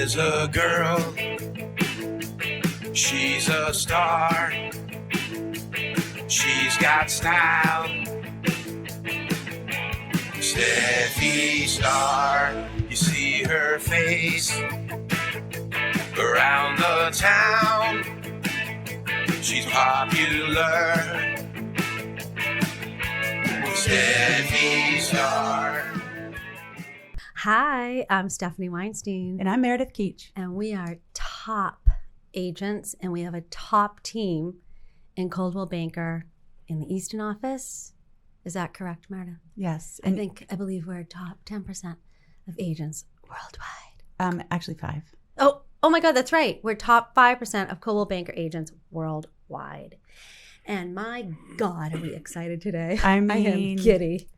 There's a girl, she's a star. She's got style. Steffi Star, you see her face around the town. She's popular. Steffi Star. Hi, I'm Stephanie Weinstein. And I'm Meredith Keach. And we are top agents, and we have a top team in Coldwell Banker in the Easton office. Is that correct, Meredith? Yes. I believe we're top 10% of agents worldwide. Actually 5. Oh my God, that's right. We're top 5% of Coldwell Banker agents worldwide. And my God, are we excited today? I am giddy.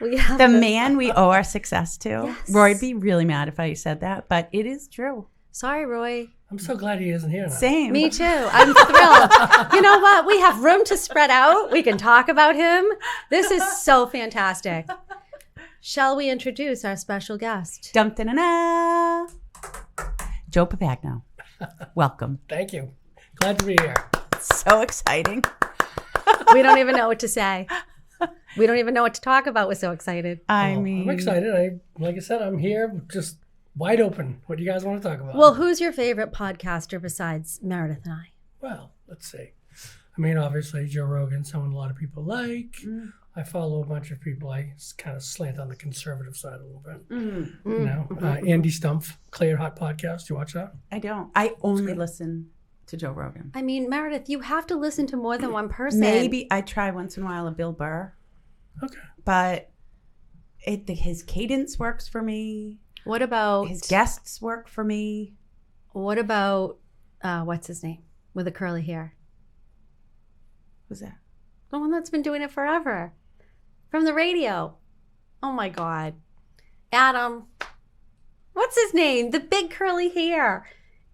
We have the man we owe our success to. Yes. Roy'd be really mad if I said that, but it is true. Sorry, Roy. I'm so glad he isn't here now. Same. Me too. I'm thrilled. You know what? We have room to spread out. We can talk about him. This is so fantastic. Shall we introduce our special guest? Dum-da-da-da. Joe Papagno. Welcome. Thank you. Glad to be here. So exciting. We don't even know what to say. We don't even know what to talk about. We're so excited. I'm excited. Like I said, I'm here just wide open. What do you guys want to talk about? Well, who's your favorite podcaster besides Meredith and I? Well, let's see. I mean, obviously, Joe Rogan, someone a lot of people like. I follow a bunch of people. I kind of slant on the conservative side a little bit. You know, Andy Stumpf, Clear Hot Podcast. You watch that? I don't. I only listen to Joe Rogan. I mean, Meredith, you have to listen to more than one person. Maybe I try once in a while a Bill Burr. Okay. But his cadence works for me. What about his guests work for me? What about what's his name with the curly hair? Who's that? The one that's been doing it forever. From the radio. Oh my God. Adam. What's his name? The big curly hair.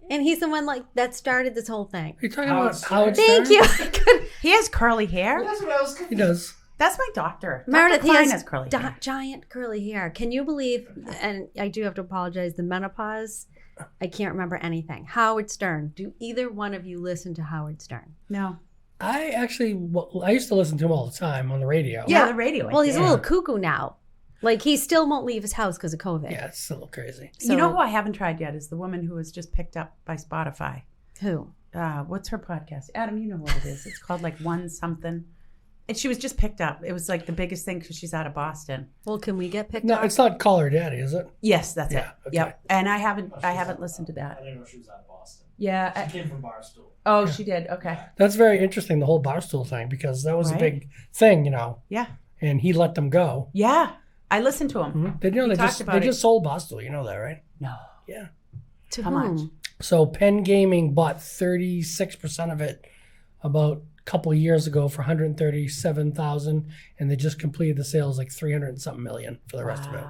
And he's the one that started this whole thing. Are you talking about Howard Stern? Thank you. He has curly hair? Well, that's what I was He does. That's my doctor. Meredith, Dr. he has curly hair. Giant curly hair. Can you believe, and I do have to apologize, the menopause, I can't remember anything. Howard Stern. Do either one of you listen to Howard Stern? No. I used to listen to him all the time on the radio. Yeah, the radio. Well, he's a little cuckoo now. Like, he still won't leave his house because of COVID. Yeah, it's a little crazy. So, you know who I haven't tried yet is the woman who was just picked up by Spotify. Who? What's her podcast? Adam, you know what it is. It's called One Something. And she was just picked up. It was the biggest thing because she's out of Boston. Well, can we get picked up? No, it's not Call Her Daddy, is it? Yes, that's it. Okay. Yep. And I haven't listened to that. I didn't know she was out of Boston. Yeah. She came from Barstool. Oh, she did. Okay. That's very interesting, the whole Barstool thing, because that was a big thing, you know. Yeah. And he let them go. Yeah. I listened to him. Mm-hmm. They just sold Barstool. You know that, right? No. Yeah. To How whom? much? So Penn Gaming bought 36% of it about a couple of years ago for $137,000, and they just completed the sales $300 and something million for the rest of it.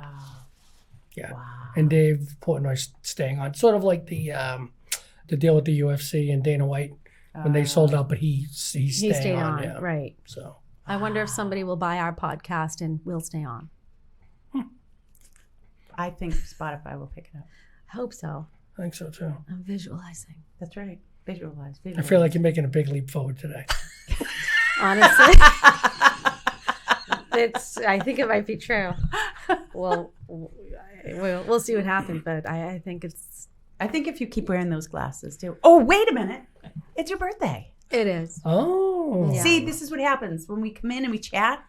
Yeah. Wow. And Dave Portnoy's staying on, sort of like the deal with the UFC and Dana White when they sold out, but he's staying on. Yeah. Right. So I wonder if somebody will buy our podcast and we'll stay on. I think Spotify will pick it up. I hope so. I think so too. I'm visualizing. That's right. Visualize. I feel like you're making a big leap forward today. Honestly. I think it might be true. Well, we'll see what happens, but I think it's... I think if you keep wearing those glasses too. Oh, wait a minute. It's your birthday. It is. Oh. Yeah. See, this is what happens. When we come in and we chat,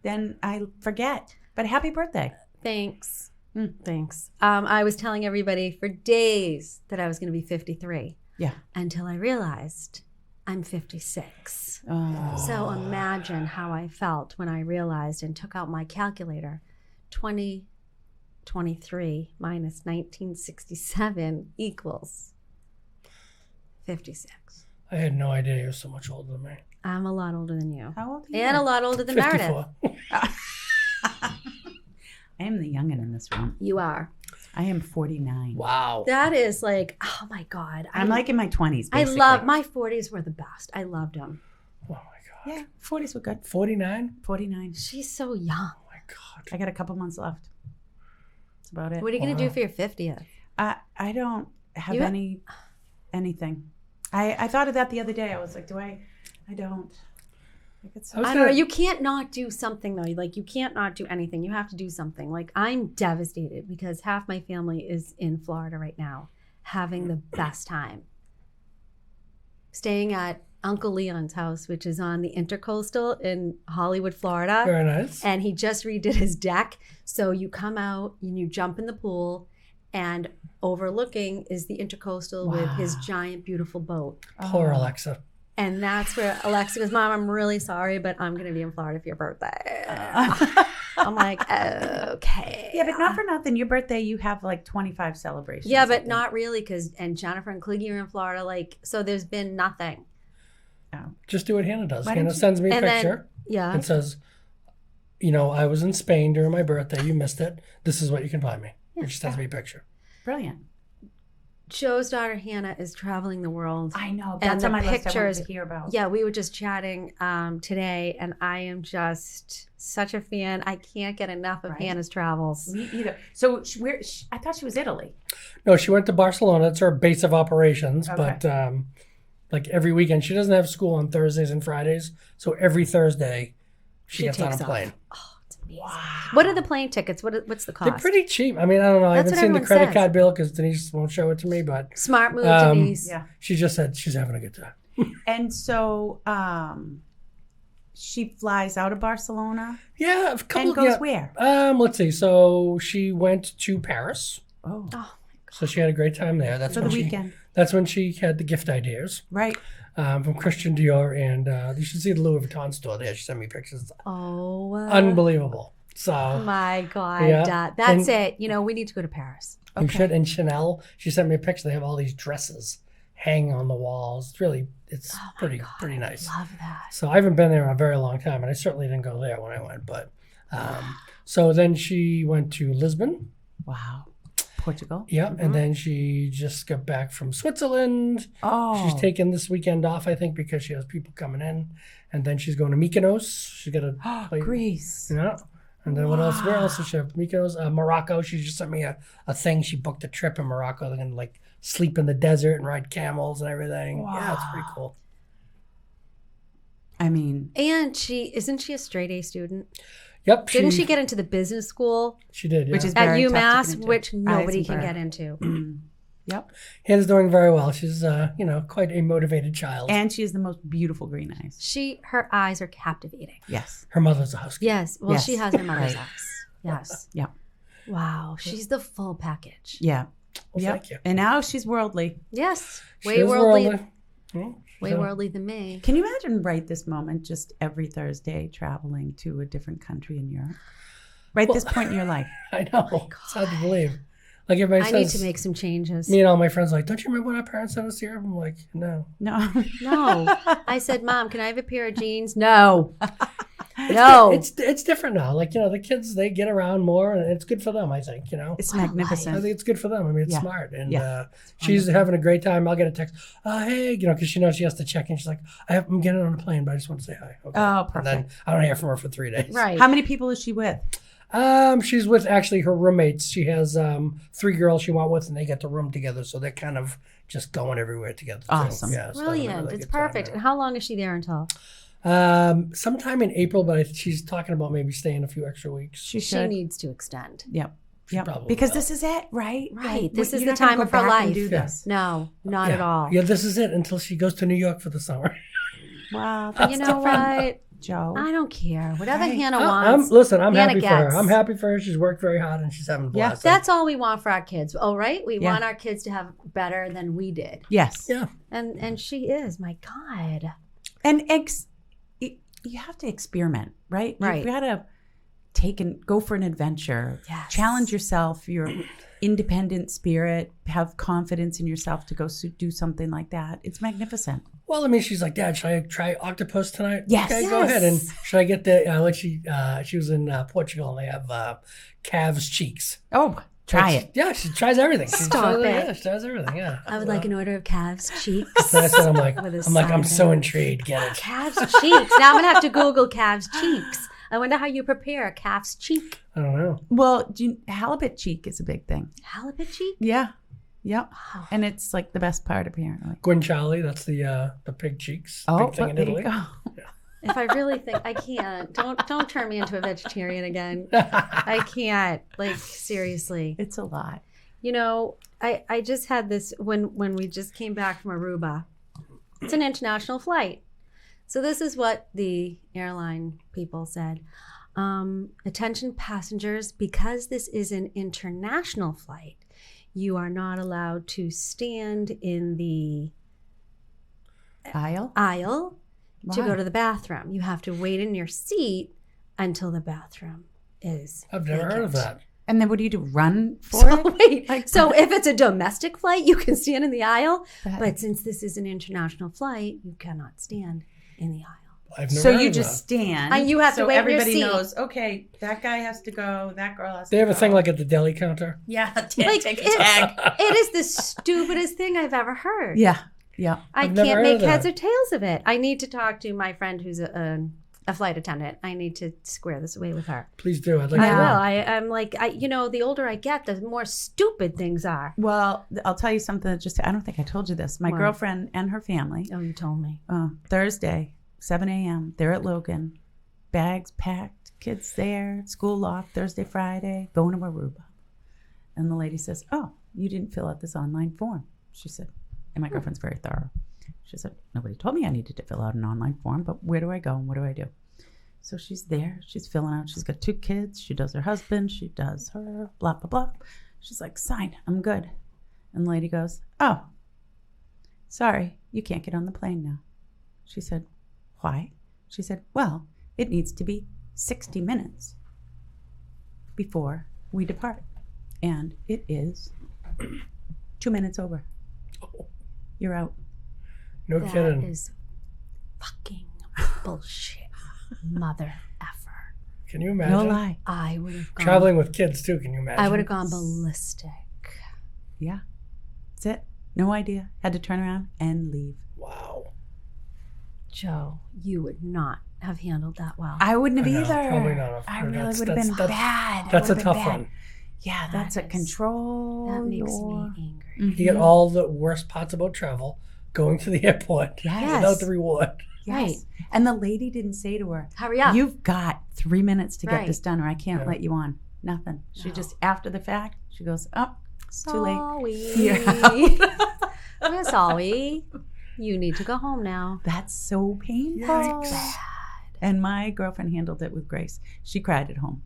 then I forget. But happy birthday. Thanks. Thanks. I was telling everybody for days that I was going to be 53. Yeah. Until I realized I'm 56. Oh. So imagine how I felt when I realized and took out my calculator. 2023 minus 1967 equals 56. I had no idea you were so much older than me. I'm a lot older than you. How old are you? And a lot older than 54. Meredith. I am the youngin' in this room. You are. I am 49. Wow. That is oh my God. I'm in my 20s, basically. my 40s were the best. I loved them. Oh my God. Yeah, 40s were good. 49? 49. She's so young. Oh my God. I got a couple months left. That's about it. What are you going to do for your 50th? I don't have You- anything. I thought of that the other day. I was like, I don't. Like it's, I was I don't know. gonna- You can't not do something though. Like you can't not do anything. You have to do something. Like I'm devastated because half my family is in Florida right now, having the best time. Staying at Uncle Leon's house, which is on the Intercoastal in Hollywood, Florida. Very nice. And he just redid his deck. So you come out and you jump in the pool, and overlooking is the Intercoastal with his giant, beautiful boat. Poor Alexa. And that's where Alexa goes, Mom, I'm really sorry, but I'm going to be in Florida for your birthday. I'm like, okay. yeah, but not for nothing. Your birthday, you have like 25 celebrations. Yeah, I but think. not really and Jennifer and Cliggy are in Florida. Like, so there's been nothing. Just do what Hannah does. Why Hannah don't you- sends me a And then- picture Yeah. and says, I was in Spain during my birthday. You missed it. This is what you can buy me. And she sends me a picture. Brilliant. Joe's daughter Hannah is traveling the world. I know. And That's the on my list. I wanted pictures- to hear about. Yeah, we were just chatting today, and I am just such a fan. I can't get enough of Right. Hannah's travels. Me either. So I thought she was Italy. No, she went to Barcelona. It's her base of operations. Okay. But like every weekend, she doesn't have school on Thursdays and Fridays. So every Thursday, she gets on a takes off. plane. Oh, it's amazing. What are the plane tickets? What's the cost? They're pretty cheap. I mean, I don't know. I That's haven't what seen the everyone credit says. card bill because Denise won't show it to me. But Smart move, Denise. Yeah. she just said she's having a good time. And so she flies out of Barcelona Yeah, a couple. and goes yeah. where? Let's see. So she went to Paris. Oh, Oh, So she had a great time there. That's for when the she. weekend. That's when she had the gift ideas Right. from Christian Dior, and you should see the Louis Vuitton store there. She sent me pictures. It's oh unbelievable. So my God. Yeah. That's And- it. We need to go to Paris. you should. And Chanel, she sent me a picture. They have all these dresses hanging on the walls. It's pretty nice. Love that. So I haven't been there in a very long time, and I certainly didn't go there when I went. But so then she went to Lisbon. Wow. Portugal. Yep, and then she just got back from Switzerland. Oh. She's taking this weekend off, I think, because she has people coming in, and then she's going to Mykonos. She's got to play. Greece. Yeah. And then what else? Where else is she? Mykonos, Morocco. She just sent me a thing. She booked a trip in Morocco. They're gonna like sleep in the desert and ride camels and everything. Yeah, it's pretty cool. I mean, And isn't she a straight A student? Yep. Didn't she get into the business school She did. Yeah. which is at very tough to UMass, get into. which nobody can Eisenberg. get into? Yep. Hannah's doing very well. She's quite a motivated child. And she has the most beautiful green eyes. Her eyes are captivating. Yes. Her mother's a housekeeper. Yes. Well, Yes. she has her mother's Right. eyes. Yes. Yeah. Wow. She's the full package. Yeah. Well, Yep. thank you. And now she's worldly. Yes. She Way is worldly. Well, Way so- worldly than me. Can you imagine right this moment, just every Thursday traveling to a different country in Europe? Right this point in your life. I know. It's hard to believe. Like everybody I says. need to make some changes. Me and all my friends are like, don't you remember when our parents sent us here? I'm like, no. No. No. I said, Mom, can I have a pair of jeans? No. No. It's different now. Like, the kids, they get around more, and it's good for them, I think, It's I magnificent. think it's good for them. I mean, it's Yeah. smart. And Yeah. she's having a great time. I'll get a text, hey, because she knows she has to check in. She's like, I'm getting on a plane, but I just want to say hi. Okay. Oh, And then perfect. I don't hear from her for 3 days. Right. How many people is she with? She's with actually her roommates. She has 3 girls she went with, and they get to room together. So they're kind of just going everywhere together. too. Awesome. Yeah, so having a Brilliant. really It's good time perfect. there. And how long is she there until? Sometime in April, but she's talking about maybe staying a few extra weeks. She She should. needs to extend. Yep. She Yep. probably Because will. this is it, right? Right. Like, This is you're the not gonna time go of her back and life. do this. No, not Yeah. at all. Yeah, this is it until she goes to New York for the summer. Wow. That's You know different, what? Joe. I don't care. Whatever Right. Hannah I'm wants. happy Hannah for her. gets. I'm happy for her. She's worked very hard and she's having a Yeah. blast. That's all we want for our kids. Oh, right? We Yeah. want our kids to have better than we did. Yes. Yeah. And she is. My God. And you have to experiment, right? Right. You've got to go for an adventure. Yes. Challenge yourself, your independent spirit, have confidence in yourself to go do something like that. It's magnificent. Well, I mean, she's like, Dad, should I try octopus tonight? Yes. Okay, go ahead. And should I get she was in Portugal and they have calves cheeks. Oh, try it. Yeah, she tries everything. She Stop tries, it. Yeah, she tries everything. Yeah. I would like an order of calves cheeks. So I said, I'm like, With a I'm side so note. intrigued. Get it? Calves cheeks. Now I'm gonna have to Google calves cheeks. I wonder how you prepare a calf's cheek. I don't know. Well, halibut cheek is a big thing. Halibut cheek? Yeah. Yep. And it's like the best part, apparently. Guanciale, that's the pig cheeks. Oh, big thing in there Italy. you go. If I really think I can't, don't turn me into a vegetarian again. I can't. Like, seriously. It's a lot. You know, I just had this when we just came back from Aruba. It's an international flight. So this is what the airline people said. Attention passengers, because this is an international flight, you are not allowed to stand in the aisle to go to the bathroom. You have to wait in your seat until the bathroom is I've never heard of that. And then what do you do? Run for So it? wait, so if it's a domestic flight, you can stand in the aisle. That- But since this is an international flight, you cannot stand in the aisle. I've never So heard you of just that. stand. And you have to so wait in your everybody seat. knows, okay, that guy has to go, that girl has They to have go. a thing like at the deli counter. Yeah, Like, take a tag. it is the stupidest thing I've ever heard. Yeah, yeah. I I've never can't heard make of that. heads or tails of it. I need to talk to my friend who's a flight attendant. I need to square this away with her. Please do. I'd like I to will. know. I'm like, the older I get, the more stupid things are. Well, I'll tell you something that I don't think I told you this. My What? girlfriend and her family, Oh, you told me. Thursday, 7 a.m., they're at Logan. Bags packed, kids there, school off, Thursday, Friday, going to Aruba. And the lady says, oh, you didn't fill out this online form. She said, and my girlfriend's very thorough. She said, nobody told me I needed to fill out an online form, but where do I go and what do I do? So she's there, she's filling out, she's got 2 kids, she does her husband, she does her, blah, blah, blah. She's like, sign, I'm good. And the lady goes, oh, sorry, you can't get on the plane now. She said, why? She said, well, it needs to be 60 minutes before we depart. And it is 2 minutes over. You're out. No That kidding. is fucking bullshit. Mother effer. Can you imagine? No lie. I would have gone. Traveling with kids too. Can you imagine? I would have gone ballistic. Yeah. That's it. No idea. Had to turn around and leave. Wow. Joe, you would not have handled that well. I wouldn't have I know, either. probably not. I really That's- would have been that's- bad. It That's a would have been tough bad. one. Yeah, That that's a is- control. that makes your- me angry. Mhm. You get all the worst parts about travel going to the airport Yes. without the reward. Yes. Right. And the lady didn't say to her, Hurry up. you've got 3 minutes to get Right. this done or I can't Yeah. let you on. Nothing. She No. just, after the fact, she goes, oh, it's too late. Sorry. You're We're sorry. You need to go home now. That's so painful. Yikes. And my girlfriend handled it with grace. She cried at home.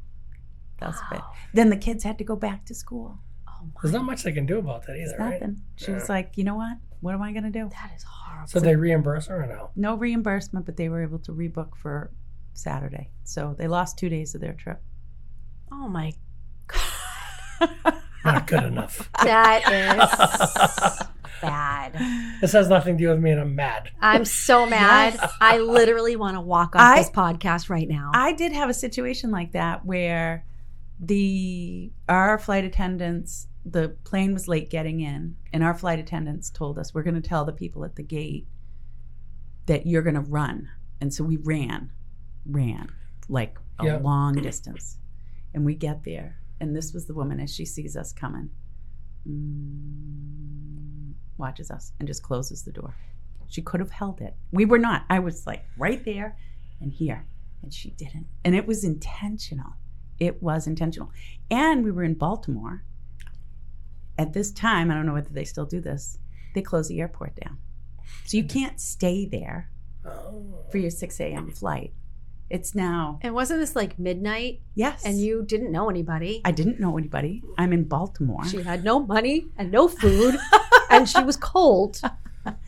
That was a bit. Wow. Then the kids had to go back to school. Oh my. There's not much they can do about that It's either, right? nothing. She was Yeah. like, you know what? What am I going to do? That is horrible. So they reimburse her or no? No reimbursement, but they were able to rebook for Saturday. So they lost 2 days of their trip. Oh my. Not good enough. That is bad. This has nothing to do with me, and I'm mad. I'm so mad. Yes. I literally want to walk off I- this podcast right now. I did have a situation like that where our flight attendants, the plane was late getting in, and our flight attendants told us, we're going to tell the people at the gate that you're going to run. And so we ran like a Yep. long distance. And we get there, and this was the woman as she sees us coming, watches us and just closes the door. She could have held it. We were not. I was like right there and here, and she didn't. And it was intentional. It was intentional. And we were in Baltimore. At this time, I don't know whether they still do this, they close the airport down. So you can't stay there Oh. for your 6 a.m. flight. It's now, and wasn't this like midnight yes. and you didn't know anybody? I didn't know anybody. I'm in Baltimore. She had no money and no food and she was cold.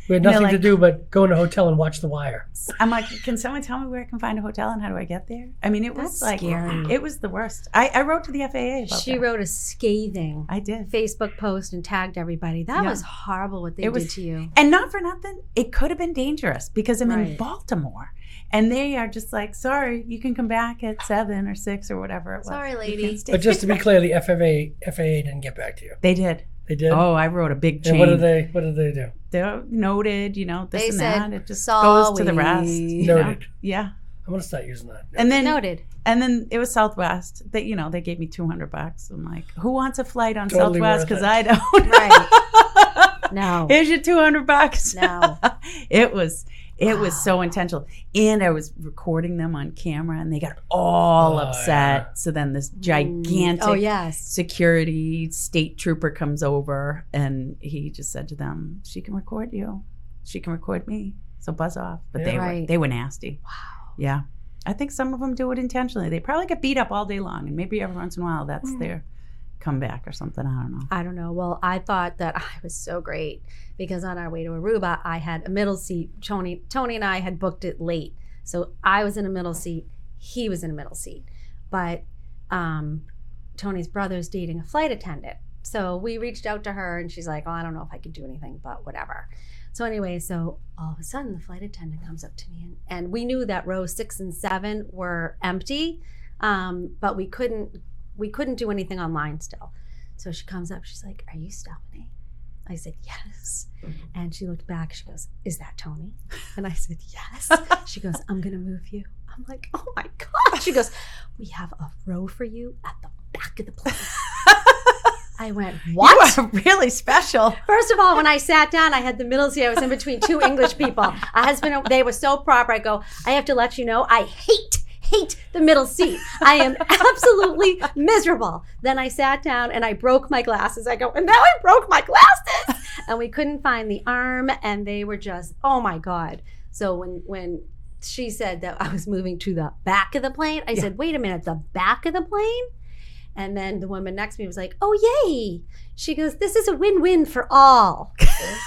We had They're nothing to like- do but go in a hotel and watch The Wire. I'm like, can someone tell me where I can find a hotel and how do I get there? I mean, it was That's like, scary. it was the worst. I wrote to the FAA about She that. wrote a scathing I did. Facebook post and tagged everybody. That Yeah. was horrible what they It was- did to you. And not for nothing, it could have been dangerous because I'm in Right. Baltimore. And they are just like, sorry, you can come back at 7 or 6 or whatever it was. Sorry, You lady. can't stay. But just to be clear, the FAA didn't get back to you. They did. They did. Oh, I wrote a big chain. And what did they do? They noted, this They and said, that. It just goes to the rest. "Sorry." you know? Noted. Yeah. I'm gonna start using that. And then Noted. And then it was Southwest. They, they gave me $200. I'm like, who wants a flight on Totally Southwest? worth Because it. I don't. Right. No. Here's your $200. No. It was so intentional. And I was recording them on camera, and they got all upset. Yeah. So then this gigantic Oh, yes. security state trooper comes over, and he just said to them, "She can record you. She can record me. So buzz off." But Right. they were nasty. Wow. Yeah. I think some of them do it intentionally. They probably get beat up all day long, and maybe every once in a while that's their comeback or something. I don't know. I don't know. Well, I thought that I was so great because on our way to Aruba, I had a middle seat. Tony and I had booked it late. So I was in a middle seat. He was in a middle seat. But Tony's brother's dating a flight attendant. So we reached out to her, and she's like, "Oh, I don't know if I could do anything, but whatever." So anyway, so all of a sudden the flight attendant comes up to me, and we knew that rows 6 and 7 were empty, but we couldn't do anything online still. So she comes up, she's like, "Are you Stephanie?" I said, "Yes." And she looked back, she goes, "Is that Tony?" And I said, "Yes." She goes, "I'm gonna move you." I'm like, "Oh my God." She goes, "We have a row for you at the back of the plane." I went, "What?" You are really special. First of all, when I sat down, I had the middle seat. I was in between two English people. They were so proper. I go, "I have to let you know, I hate the middle seat. I am absolutely miserable." Then I sat down and I broke my glasses. I go, "And now I broke my glasses." And we couldn't find the arm, and they were just, oh my God. So when she said that I was moving to the back of the plane, I said, "Wait a minute, the back of the plane?" And then the woman next to me was like, "Oh, yay." She goes, "This is a win-win for all."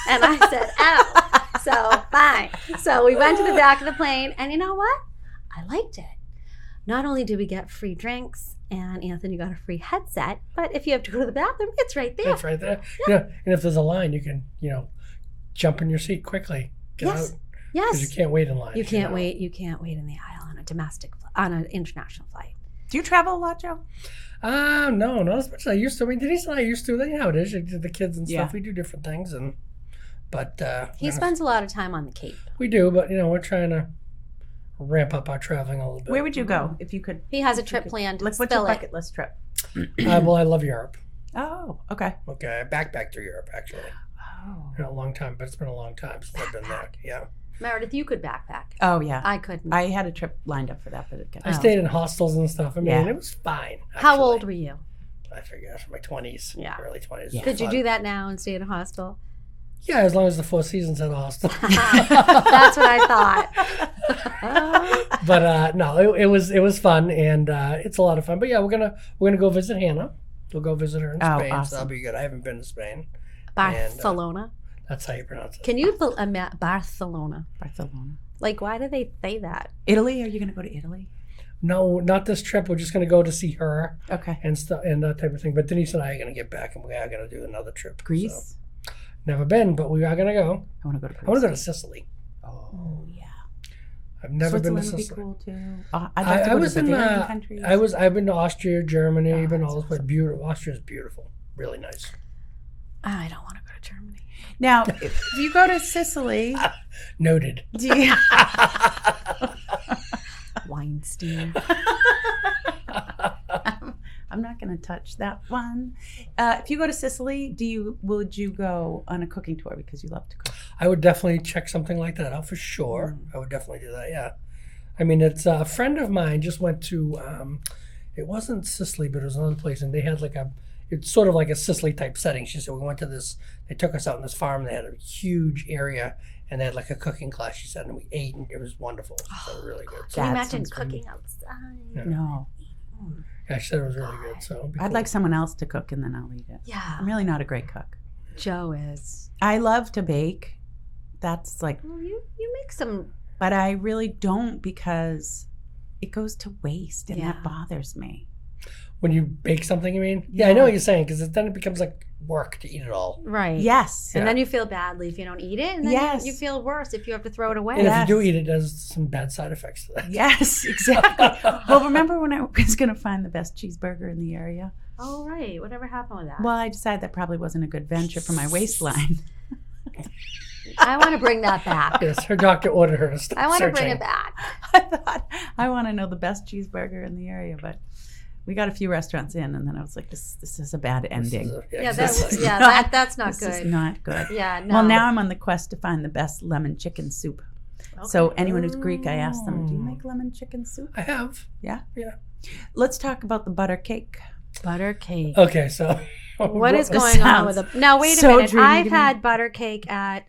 And I said, "Oh." So, fine. So we went to the back of the plane, and you know what? I liked it. Not only did we get free drinks, and Anthony got a free headset, but if you have to go to the bathroom, it's right there. It's right there. Yeah. And if there's a line, you can, jump in your seat quickly. Get Yes. out. Yes. Because you can't wait in line. You can't wait. You can't wait in the aisle on an international flight. Do you travel a lot, Joe? No, not as much as I used to. I mean, Denise and I used to. You know how it is. The kids and stuff. Yeah. We do different things, but He spends a lot of time on the Cape. we do. But we're trying to ramp up our traveling a little bit. Where would you go if you could? He has a trip planned. What's Spill your it. bucket list trip? Well, I love Europe. Oh, okay. Okay, I backpacked through Europe actually. Oh. A long time, but it's been a long time since I've been there. Yeah. Meredith, you could backpack. Oh, yeah. I couldn't. I had a trip lined up for that, but it got I stayed in hostels and stuff. I mean, Yeah. it was fine. How actually. old were you? I forget. My 20s. Yeah. Early 20s. Yeah. Could you do that now and stay in a hostel? Yeah, as long as the Four Seasons had a hostel. That's what I thought. But no, it was fun, and it's a lot of fun. But yeah, we're gonna go visit Hannah. We'll go visit her in Oh, Spain. So awesome. that'll be good. I haven't been to Spain. Barcelona. That's how you pronounce it. Can you Barcelona? Barcelona. Like, why do they say that? Italy? Are you going to go to Italy? No, not this trip. We're just gonna go to see her Okay. and stuff and that type of thing. But Denise and I are gonna get back, and we are gonna do another trip. Greece? So, never been, but we are gonna go. I want to go to Greece. I want to go to Sicily. Oh, yeah. I've never been to Switzerland would be Sicily. cool, too. I'd like to go to the Bavarian countries. I've been to Austria, Germany, Oh, been that's all this place. Beautiful. Austria's beautiful, really nice. I don't want to go to Germany. Now, if you go to Sicily, Noted. do you... Weinstein. I'm not going to touch that one. If you go to Sicily, would you go on a cooking tour because you love to cook? I would definitely check something like that out for sure. I would definitely do that. Yeah. I mean, it's a friend of mine just went to. It wasn't Sicily, but it was another place, and they had it's sort of like a Sicily type setting. She said we went to this. They took us out on this farm. They had a huge area, and they had like a cooking class. She said, and we ate, and it was wonderful. So really good. So, Can you That imagine sounds cooking outside? Yeah. No. yeah, she said it was really good. So it'd be I'd cool. like someone else to cook, and then I'll eat it. Yeah. I'm really not a great cook. Joe is. I love to bake. That's like, Well, you make some. but I really don't because it goes to waste, and Yeah. that bothers me. When you bake something, you mean? Yeah, I know what you're saying because then it becomes like work to eat it all. Right. Yes. And then you feel badly if you don't eat it. And then Yes. you feel worse if you have to throw it away. And Yes. if you do eat it, there's some bad side effects to that. Yes, exactly. Well, remember when I was going to find the best cheeseburger in the area? Oh, right. Whatever happened with that? Well, I decided that probably wasn't a good venture for my waistline. I want to bring that back. Yes, her doctor ordered her to stop I want to searching. bring it back. I thought I want to know the best cheeseburger in the area, but we got a few restaurants in, and then I was like, "This is a bad ending. That's not This good. is not good." Yeah, no. Well, now I'm on the quest to find the best lemon chicken soup. So anyone who's Greek, I asked them, "Do you make lemon chicken soup?" I have. Yeah. Yeah. Let's talk about the butter cake. Buttercake. Okay, so What is This going on with sounds the? Now wait a so minute. dreamy I've to me. had Buttercake at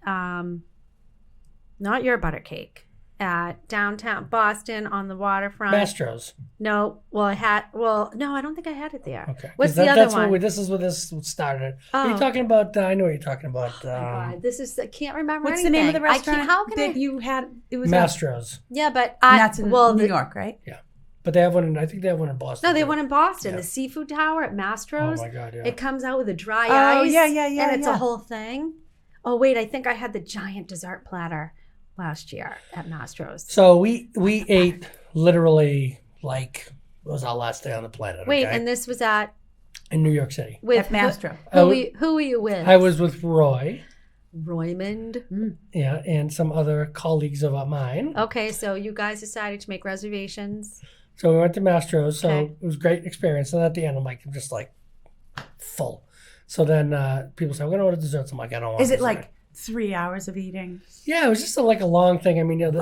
not your Buttercake at downtown Boston on the waterfront. Mastro's? No, no, I don't think I had it there. Okay. What's 'Cause the other that's one? this is where this started. Are you Oh. talking about? I know what you're talking about. Oh my God, this is I can't remember. What's the name of the anything. restaurant I can't, how can that I? you had? It was Mastro's, Yeah, but and that's in New the- York, right? but they have one. I think they have one in Boston. No, they have too. one in Boston. Yeah. The seafood tower at Mastro's. Oh my God! Yeah. It comes out with a dry Oh, ice. yeah, And it's yeah. a whole thing. Oh wait, I think I had the giant dessert platter last year at Mastro's. So we ate literally like it was our last day on the planet. Wait, okay? and this was at in New York City. with At Mastro. Who were you with? I was with Roy, Roymond. yeah, and some other colleagues of mine. Okay, so you guys decided to make reservations. So we went to Mastro's. So Okay. it was a great experience. And at the end, I'm just like full. So then people say, "We're gonna order desserts." I'm like, "I don't want." Is it dessert." like 3 hours of eating? Yeah, it was just like a long thing. I mean, it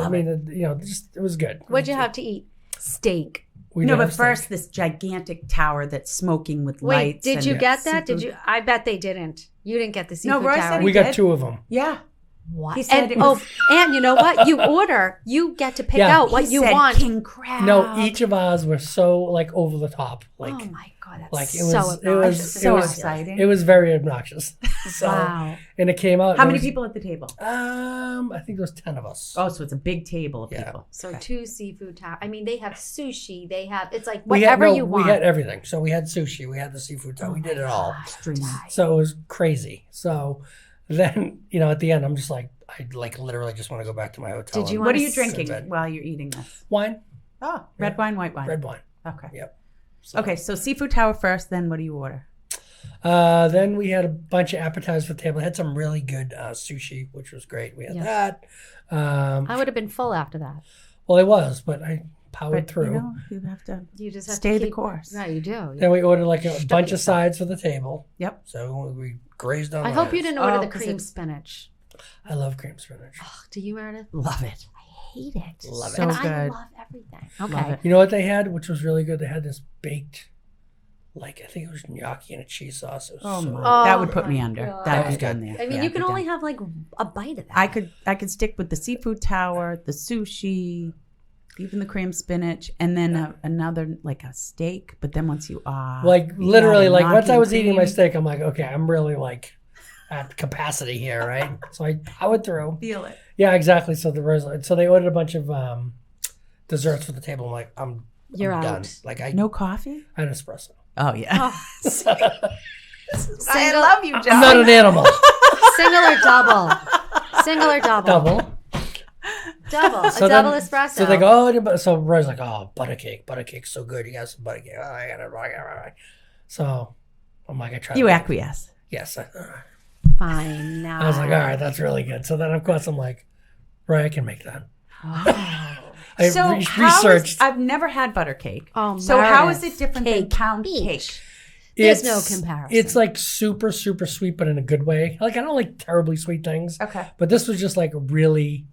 was good. What'd you have to eat? Steak. We No, did but have steak. first this gigantic tower that's smoking with Wait, lights. did and you get that? Did seafood. you? I bet they didn't. You didn't get the seafood Roy tower. said he we did. got 2 of them. Yeah. What? He said and, it was- and you know what? You get to pick Yeah. out what He you said want. king crab. No, each of ours were so like over the top. Like Oh my God, that's like, it so was- it was- obnoxious. so it was- exciting. it was very obnoxious. So, Wow. and it came out. How it many was- people at the table? I think there was 10 of us. Oh, so it's a big table of Yeah. people. So Okay. 2 seafood towers. I mean, they have sushi. They have, it's like We whatever had, you want. We had everything. So we had sushi. We had the seafood. We did it all. Streaming. So it was crazy. So then, at the end, I'm just like, I like literally just want to go back to my hotel. Did you and What are wanna you s- drinking sit in bed. while you're eating this? Wine, Oh, red wine, white wine. red wine. Okay. Yep. Okay, so seafood tower first, then what do you order? Then we had a bunch of appetizers for the table. Had some really good sushi, which was great. We had that. I would have been full after that. Well, it was, but I powered But through. you have to You just have stay to the keep, course. Right, you do. Then we ordered like a bunch of yourself. sides for the table. Yep. So we grazed on I hope you those. didn't order Oh, the 'cause cream it's- spinach. I love cream spinach. Do you, Meredith? Love it. Hate it. Love it. So and I good. love everything. Love Okay. it. You know what they had, which was really good? They had this baked, like I think it was gnocchi and a cheese sauce. It was Oh so my! Oh that would put my me under. God. That would be Okay. done there. I mean, Yeah, you I'd can be only done. have like a bite of that. I could stick with the seafood tower, the sushi, even the cream spinach, and then another like a steak. But then once you like literally, like once I was eating my steak, steak, I'm like, okay, I'm really like at capacity here, right? So I powered through. feel it. Yeah, exactly. So so they ordered a bunch of desserts for the table. I'm like, I'm You're done. out. Like I No coffee? had an espresso. Oh yeah. I Single- love you, John. I'm not an animal. Single or double? Single or double? Double. Double. So a double then- espresso. So they go, so Roy's like, oh, Buttercake's so good. You got some Buttercake. Oh, I got it. So I'm like, I tried. You it. acquiesce. Yes. Fine. Now. I was like, all right, that's really good. So then, of course, I'm like, Roy, I can make that. I So researched. I've never had butter cake. Oh, So how is Meredith it different than Cake pound Beach. cake? There's no comparison. It's like super, super sweet, but in a good way. Like I don't like terribly sweet things. Okay. But this was just like really,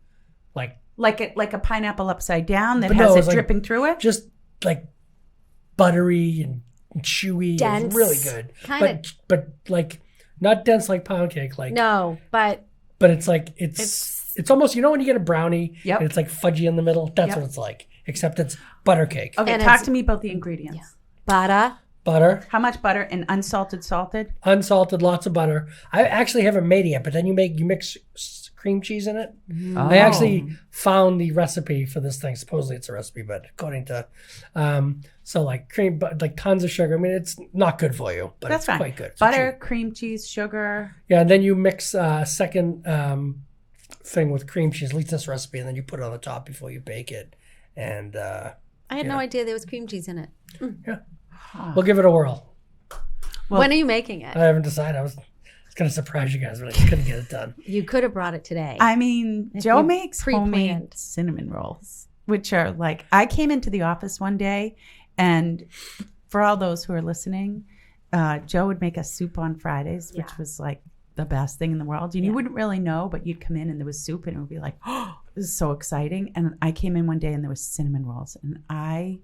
like Like a pineapple upside down that But no, has it it was like- dripping through it? just like buttery and chewy. It Dense. was really good. Kinda- But like not dense like pound cake. Like No, but but it's like it's almost, you know, when you get a brownie Yep. and it's like fudgy in the middle. That's Yep. what it's like. Except it's butter cake. Okay, And talk it's- to me about the ingredients. butter. Butter, How much butter and unsalted, salted? unsalted, lots of butter. I actually haven't made it yet, but then you mix cream cheese in it. Oh. I actually found the recipe for this thing. Supposedly it's a recipe, but according to, so like cream, but like tons of sugar. I mean, it's not good for you, but That's it's fine. quite good. It's Butter, cheap. cream cheese, sugar. Yeah, and then you mix a second thing with cream cheese, at least this recipe, and then you put it on the top before you bake it. And I had no idea there was cream cheese in it. we'll give it a whirl. Well- when are you making it? I haven't decided. It's going to surprise you guys, but I just couldn't get it done. You could have brought it today. I mean, If Joe you makes homemade pre-planned. cinnamon rolls, which are like, I came into the office one day, and for all those who are listening, Joe would make us soup on Fridays, which was like the best thing in the world. And you wouldn't really know, but you'd come in and there was soup, and it would be like, oh, this is so exciting. And I came in one day and there was cinnamon rolls, and I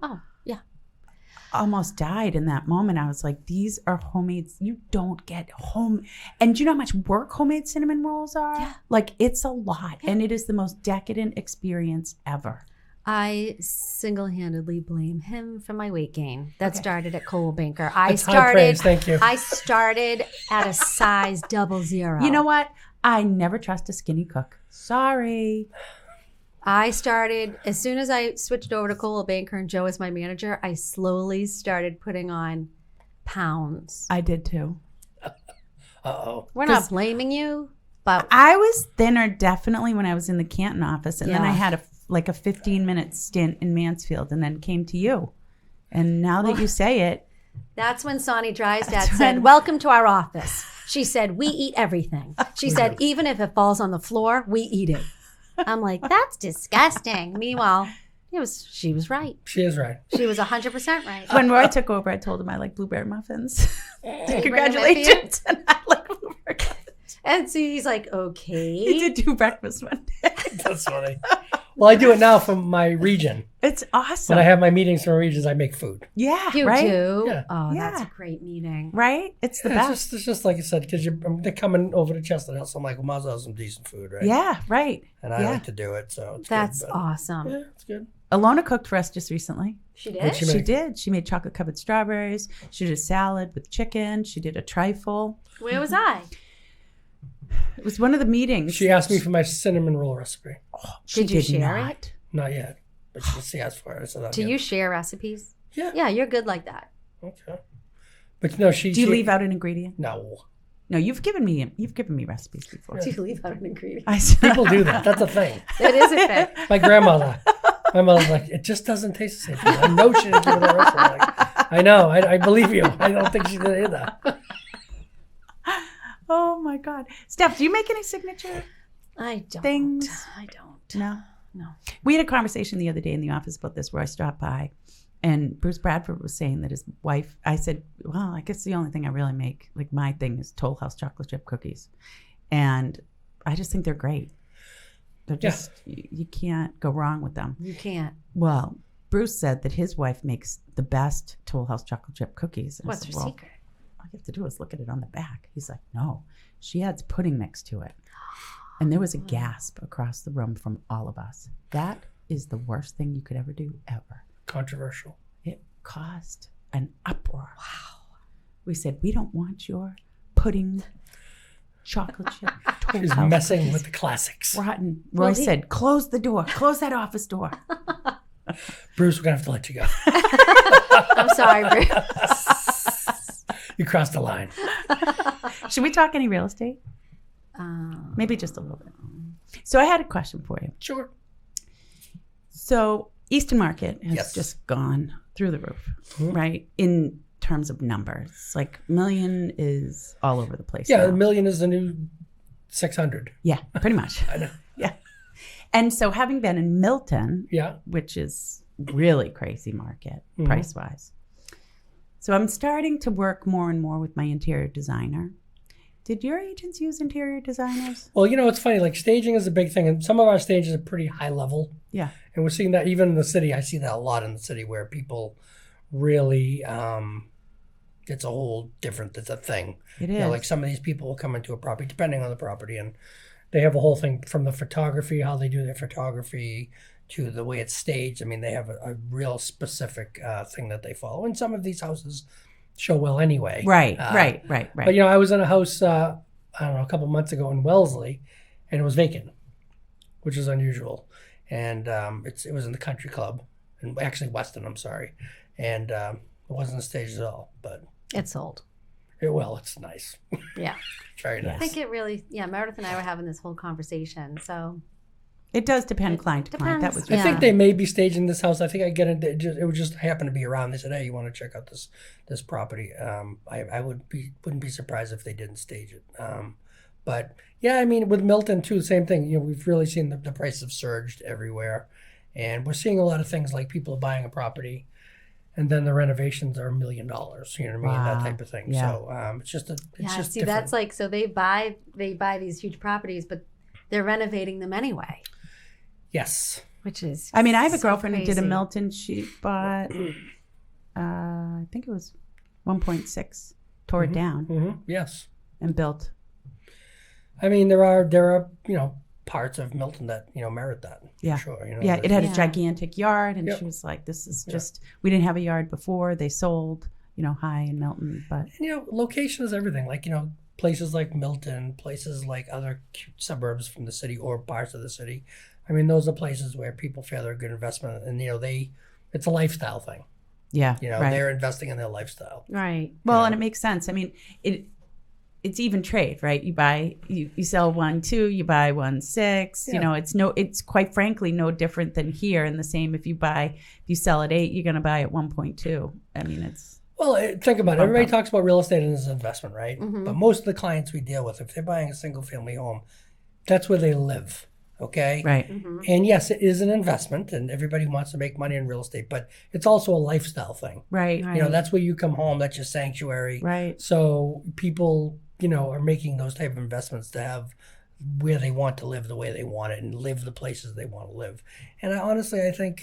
almost died in that moment. I was like, these are homemade. You don't get home. And do you know how much work homemade cinnamon rolls are? Yeah. Like, it's a lot. And it is the most decadent experience ever. I single-handedly blame him for my weight gain. That started at Coldwell Banker. I That's high praise. started. Thank you. I started at a size 00. You know what? I never trust a skinny cook. Sorry. I started, as soon as I switched over to Coldwell Banker and Joe was my manager, I slowly started putting on pounds. I did too. Uh-oh. We're not blaming you, but I was thinner definitely when I was in the Canton office. And then Yeah. I had a 15-minute stint in Mansfield and then came to you. And now that you say it, that's when Sonny Drysdale That's said, when- welcome to our office. She said, we eat everything. She said, even if it falls on the floor, we eat it. I'm like, that's disgusting. Meanwhile, she was right. She is right. She was 100% right. when Roy took over, I told him I like blueberry muffins. Did he bring them in for you? Congratulations. And I like blueberry muffins. And so he's like, He okay. did do breakfast one day. That's funny. Well, I do it now from my region. It's awesome. When I have my meetings from regions, I make food. Yeah, You right? do? Yeah. Oh, Yeah. that's a great meeting. Right? It's the Yeah, best. it's just like I said, because they're coming over to Chestnut Hill, so I'm like, well, might as well have some decent food, right? Yeah, right. And I yeah. like to do it, so it's That's good. but- awesome. Yeah, it's good. Alona cooked for us just recently. She What'd did? she She make? did. She made chocolate covered strawberries. She did a salad with chicken. She did a trifle. Where was I? It was one of the meetings. She asked me for my cinnamon roll recipe. She Did you did share not. it? Not yet, but she asked for it. I said, I'll Do get you it. share recipes? Yeah. Yeah, you're good like that. Okay. But no, she. Do you she- leave out an ingredient? No. No, you've given me recipes before. Do you leave out an ingredient? I said, People do that. That's a thing. It is a thing. My grandmother. My mother's like, it just doesn't taste the same. I know she didn't give it that recipe. I'm like, I know. I believe you. I don't think she did either. oh my God. Steph, do you make any signature? I don't. Things. I don't. No. No. We had a conversation the other day in the office about this where I stopped by and Bruce Bradford was saying that his wife, I said, well, I guess the only thing I really make, like my thing is Toll House chocolate chip cookies. And I just think they're great. They're just, you can't go wrong with them. You can't. Well, Bruce said that his wife makes the best Toll House chocolate chip cookies. And I What's said, her well, secret? all you have to do is look at it on the back. He's like, no, she adds pudding mix to it. And there was a gasp across the room from all of us. That is the worst thing you could ever do, ever. Controversial. It caused an uproar. Wow. We said, we don't want your pudding, chocolate chip, Toll She's House messing cookies. with the classics. Rotten. Roy said, close the door. Close that office door. Bruce, we're going to have to let you go. I'm sorry, Bruce. You crossed the line. Should we talk any real estate? Maybe just a little bit. So I had a question for you. Sure. So Easton Market has Yes. just gone through the roof, Mhm. right? In terms of numbers, like million is all over the place. Yeah, now. a million is the new 600. Yeah, pretty much. I know. Yeah. And so having been in Milton, Yeah. which is really crazy market Mhm. price wise. So I'm starting to work more and more with my interior designer. Did your agents use interior designers? Well, it's funny. Like staging is a big thing, and some of our stages are pretty high level. Yeah. And we're seeing that even in the city. I see that a lot in the city where people really, it's a whole different, it's a thing. It is. Like some of these people will come into a property, depending on the property, and they have a whole thing from the photography, how they do their photography, to the way it's staged. I mean, they have a real specific thing that they follow. And some of these houses show well anyway. Right. But, I was in a house, I don't know, a couple months ago in Wellesley, and it was vacant, which is unusual. And it was in the country club, and actually Weston, I'm sorry. And it wasn't staged at all, but It's sold. it's nice. Yeah. Very nice. I think it really, Meredith and I were having this whole conversation. So It does depend client to client. That was. Depends. I think they may be staging this house. I think I get it. It would just happen to be around. They said, "Hey, you want to check out this property?" I wouldn't be surprised if they didn't stage it. But yeah, I mean, with Milton too, same thing. You know, we've really seen the prices have surged everywhere, and we're seeing a lot of things like people are buying a property, and then the renovations are $1 million. You know what I mean? Wow. That type of thing. Yeah. So it's just See, different. that's like, so they buy these huge properties, but they're renovating them anyway, Yes. which is. I mean, I have a so girlfriend who did a crazy. Milton. She bought, I think it was 1.6, tore it down Mm-hmm. Yes. and built. I mean, there are parts of Milton that merit that. Yeah. For sure. Yeah, it had Yeah. a gigantic yard, and Yep. she was like, "This is just we didn't have a yard before. They sold, high in Milton, but And, location is everything. Like, places like Milton, places like other cute suburbs from the city or parts of the city. I mean, those are places where people feel they're a good investment, and it's a lifestyle thing. yeah, right. They're investing in their lifestyle. Right. Well, and it makes sense. I mean, it's even trade, right? You buy, you sell 1.2, you buy 1.6. Yeah. It's quite frankly no different than here. And the same if you sell at 8, you're going to buy at 1.2. I mean, it's. Well, think about it. Bump Everybody up. talks about real estate as an investment, right? Mhm. But most of the clients we deal with, if they're buying a single family home, that's where they live. Okay. Right. Mm-hmm. And yes, it is an investment, and everybody wants to make money in real estate, but it's also a lifestyle thing. Right. Right. That's where you come home. That's your sanctuary. Right. So people, are making those type of investments to have where they want to live the way they want it and live the places they want to live. And I think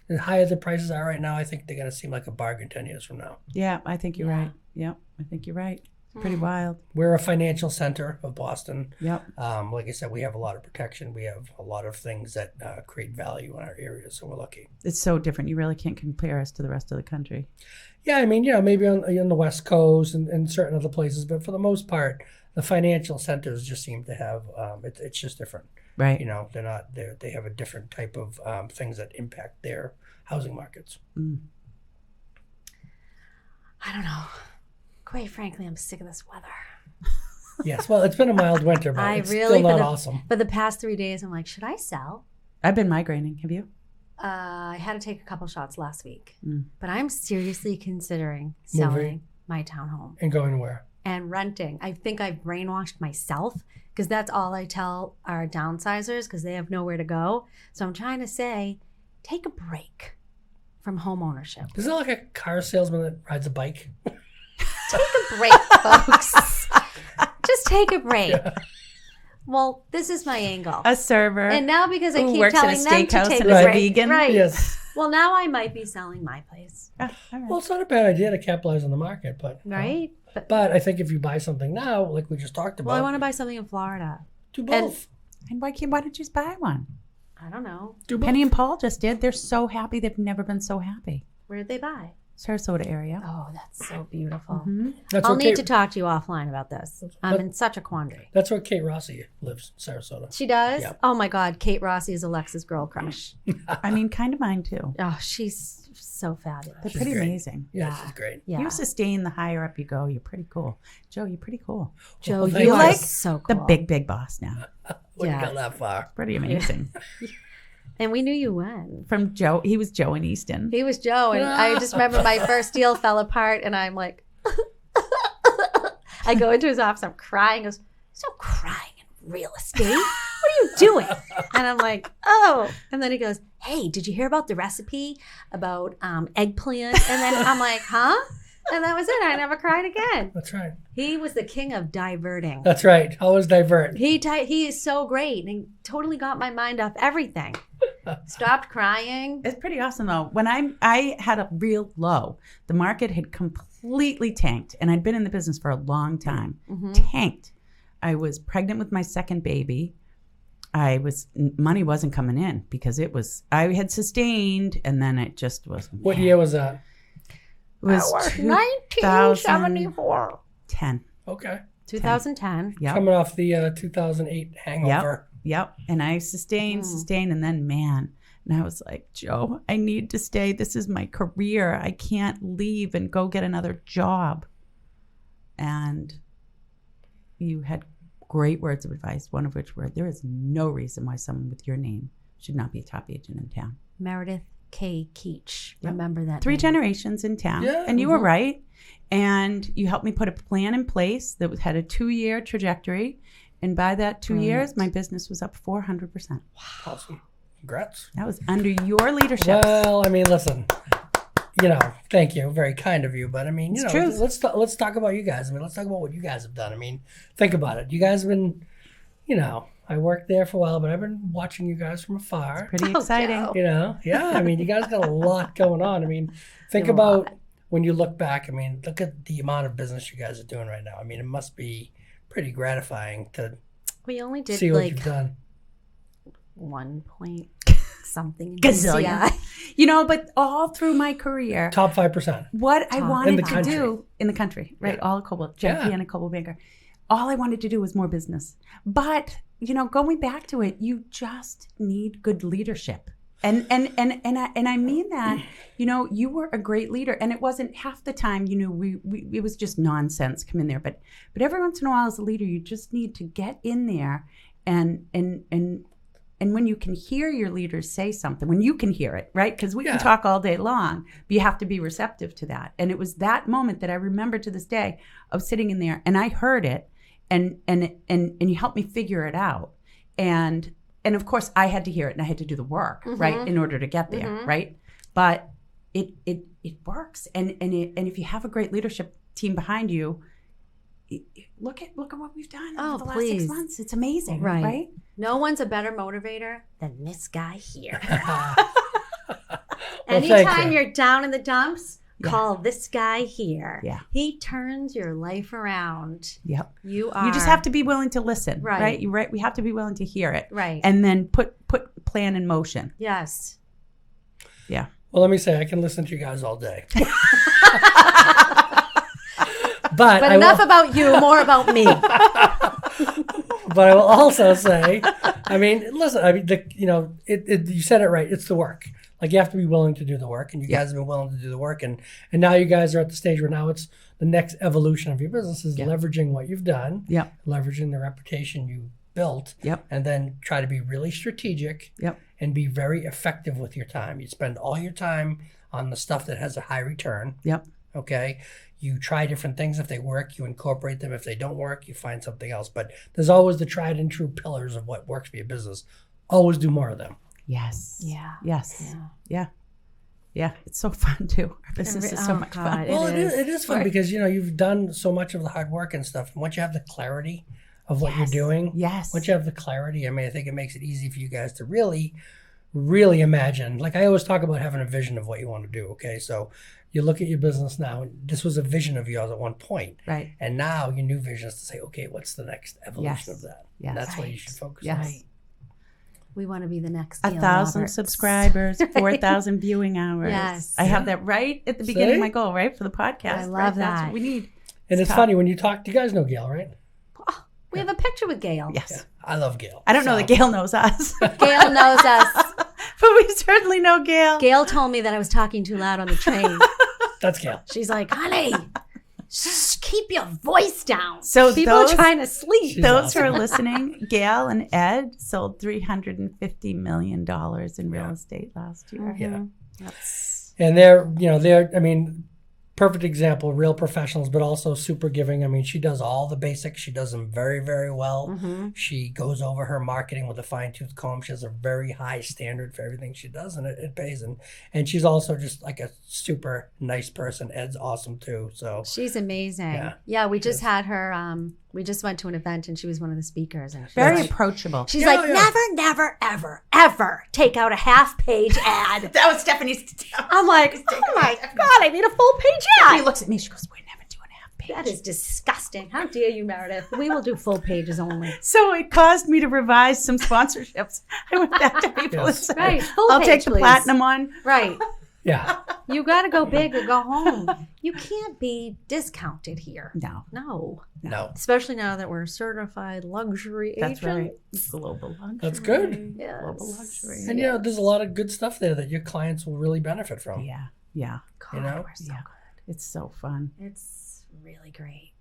the higher the prices are right now, I think they're going to seem like a bargain 10 years from now. Yeah, I think you're Yeah. right. Yep, I think you're right. It's pretty wild. We're a financial center of Boston. Yep. Like I said, we have a lot of protection. We have a lot of things that create value in our area, so we're lucky. It's so different. You really can't compare us to the rest of the country. Yeah, I mean, maybe on the West Coast and certain other places, but for the most part, the financial centers just seem to have it's just different. Right. They're not they have a different type of things that impact their housing markets. I don't know. Quite frankly, I'm sick of this weather. Yes, well, it's been a mild winter, but I it's really, still not for the- awesome. For the past 3 days, I'm like, should I sell? I've been migraining. Have you? I had to take a couple shots last week, Mm. but I'm seriously considering Moving. selling my townhome And going where? and renting. I think I've brainwashed myself because that's all I tell our downsizers because they have nowhere to go. So I'm trying to say, take a break from home ownership. Is it like a car salesman that rides a bike? Take a break, folks. Just take a break. Yeah. Well, this is my angle. A server And now because I who keep works at a telling them to steakhouse take and a is a break, vegan. right? Yes. Well, now I might be selling my place, Ah, all right. Well, it's not a bad idea to capitalize on the market, but right? But I think if you buy something now, like we just talked about, Well, I want to buy something in Florida. do both. And why don't you just buy one? I don't know. Do both. Penny and Paul just did. They're so happy. They've never been so happy. Where did they buy? Sarasota area. Oh, that's so beautiful. Mhm. That's I'll where need Kate, to talk to you offline about this. I'm in such a quandary. That's where Kate Rossi lives, Sarasota. She does? Yeah. Oh my God. Kate Rossi is Alexa's girl crush. I mean, kind of mine too. Oh, she's so fabulous. They're She's pretty great. amazing. Yeah, Yeah. she's great. Yeah. You sustain the higher up you go. You're pretty cool. Joe, you're pretty cool. Joe, Well, you thank are you. so The cool. big boss now. Wouldn't Yeah. go that far. Pretty amazing. And we knew you when. From Joe, he was Joe in Easton. He was Joe, and I just remember my first deal fell apart, and I'm like, I go into his office, I'm crying. He goes, "There's no crying in real estate. What are you doing?" And I'm like, "Oh." And then he goes, "Hey, did you hear about the recipe about eggplant?" And then I'm like, "Huh?" And that was it. I never cried again. That's right. He was the king of diverting. That's right. Always divert. He is so great and totally got my mind off everything. Stopped crying. It's pretty awesome though. When I had a real low, the market had completely tanked, and I'd been in the business for a long time. Tanked. I was pregnant with my second baby. Money wasn't coming in because I had sustained, and then it just wasn't. What year was that? It was 1974. 10. Okay. 2010. Yep. Coming off the 2008 hangover. Yep. And I sustained, and then and I was like, Joe, I need to stay. This is my career. I can't leave and go get another job. And you had great words of advice, one of which were, there is no reason why someone with your name should not be a top agent in town. Meredith Keach. Yep. Remember that 3 name. generations in town. Yeah. And you were right. And you helped me put a plan in place that had a 2-year trajectory. And by that 2 years, my business was up 400%. Awesome. Congrats. That was under your leadership. Well, I mean, listen, thank you. Very kind of you. But I mean, It's true. let's talk about you guys. I mean, let's talk about what you guys have done. I mean, think about it. You guys have been, I worked there for a while, but I've been watching you guys from afar. Pretty exciting. Joe. Yeah. I mean, you guys got a lot going on. I mean, think You have a about lot. when you look back. I mean, look at the amount of business you guys are doing right now. I mean, it must be pretty gratifying to We only did see what like you've done. 1 point something in Gazillion. DCI. But all through my career, Top 5%. what I In wanted the to country. do in the country, right? Yeah. All of Coldwell, Yeah. Jackie and a Coldwell Banker. All I wanted to do was more business. But, going back to it, you just need good leadership. And I mean that, you were a great leader, and it wasn't half the time, it was just nonsense come in there. But every once in a while as a leader, you just need to get in there and when you can hear your leaders say something, when you can hear it, right? Because we Yeah. can talk all day long, but you have to be receptive to that. And it was that moment that I remember to this day of sitting in there, and I heard it, and you helped me figure it out. And of course, I had to hear it, and I had to do the work, right, in order to get there, right? But it works, and if you have a great leadership team behind you, look at what we've done over the last 6 months. It's amazing, right? No one's a better motivator than this guy here. thank Anytime you. you're down in the dumps, call this guy here. Yeah. He turns your life around. Yep. You just have to be willing to listen, Right. right? You're right. We have to be willing to hear it, Right. and then put plan in motion. Yes. Yeah. Well, let me say, I can listen to you guys all day. But But enough about you, more about me. But I will also say, I mean, listen, I mean, you said it right. It's the work. Like, you have to be willing to do the work, and you guys have been willing to do the work. And now you guys are at the stage where now it's the next evolution of your business is leveraging what you've done, leveraging the reputation you built, and then try to be really strategic and be very effective with your time. You spend all your time on the stuff that has a high return. Okay. You try different things. If they work, you incorporate them. If they don't work, you find something else. But there's always the tried and true pillars of what works for your business. Always do more of them. Yes. Yeah. Yes. Yeah. It's so fun too. Our business is so much fun. Well, it is fun because, you've done so much of the hard work and stuff. And once you have the clarity of what you're doing, once you have the clarity, I mean, I think it makes it easy for you guys to really, really imagine. Like, I always talk about having a vision of what you want to do. Okay. So you look at your business now, and this was a vision of yours at one point. Right. And now your new vision is to say, okay, what's the next evolution of that? Yes. And that's what you should focus Yes. on. Right. We want to be the next 1,000 Roberts. subscribers, 4,000 viewing hours. Yes. I have that right at the beginning of See? my goal, right? For the podcast. I love right? That's that. what we need. And it's funny when you talk, you guys know Gail, right? Oh, we have a picture with Gail. Yes. I love Gail. I don't know that Gail knows us, but Gail knows us. we certainly know Gail. Gail told me that I was talking too loud on the train. That's Gail. She's like, honey, shh, keep your voice down. So people those- are trying to sleep. Those who are listening, Gail and Ed sold $350 million in real estate last year. Yeah. That's And they're, I mean, perfect example, real professionals, but also super giving. I mean, she does all the basics. She does them very, very well. She goes over her marketing with a fine-tooth comb. She has a very high standard for everything she does, and it pays. And she's also just like a super nice person. Ed's awesome too. So she's amazing. Yeah. We just had her. We just went to an event and she was one of the speakers. And Very approachable. she's like, never, ever, ever take out a half-page ad. That was Stephanie's. I'm like, oh my God, I need a full-page She ad. looks at me. She goes, "We're never doing a half page." That is disgusting. How dare you, Meredith? We will do full pages only. So it caused me to revise some sponsorships. I went back to people and said, Right, full "I'll page, take the please." platinum one." Right. yeah. You got to go big or go home. You can't be discounted here. No, No. Especially now that we're certified luxury that's agent. right. Global luxury. That's good. Yes. Global luxury. And there's a lot of good stuff there that your clients will really benefit from. Yeah. God, know? we're so Yeah. It's so fun. good. It's really great.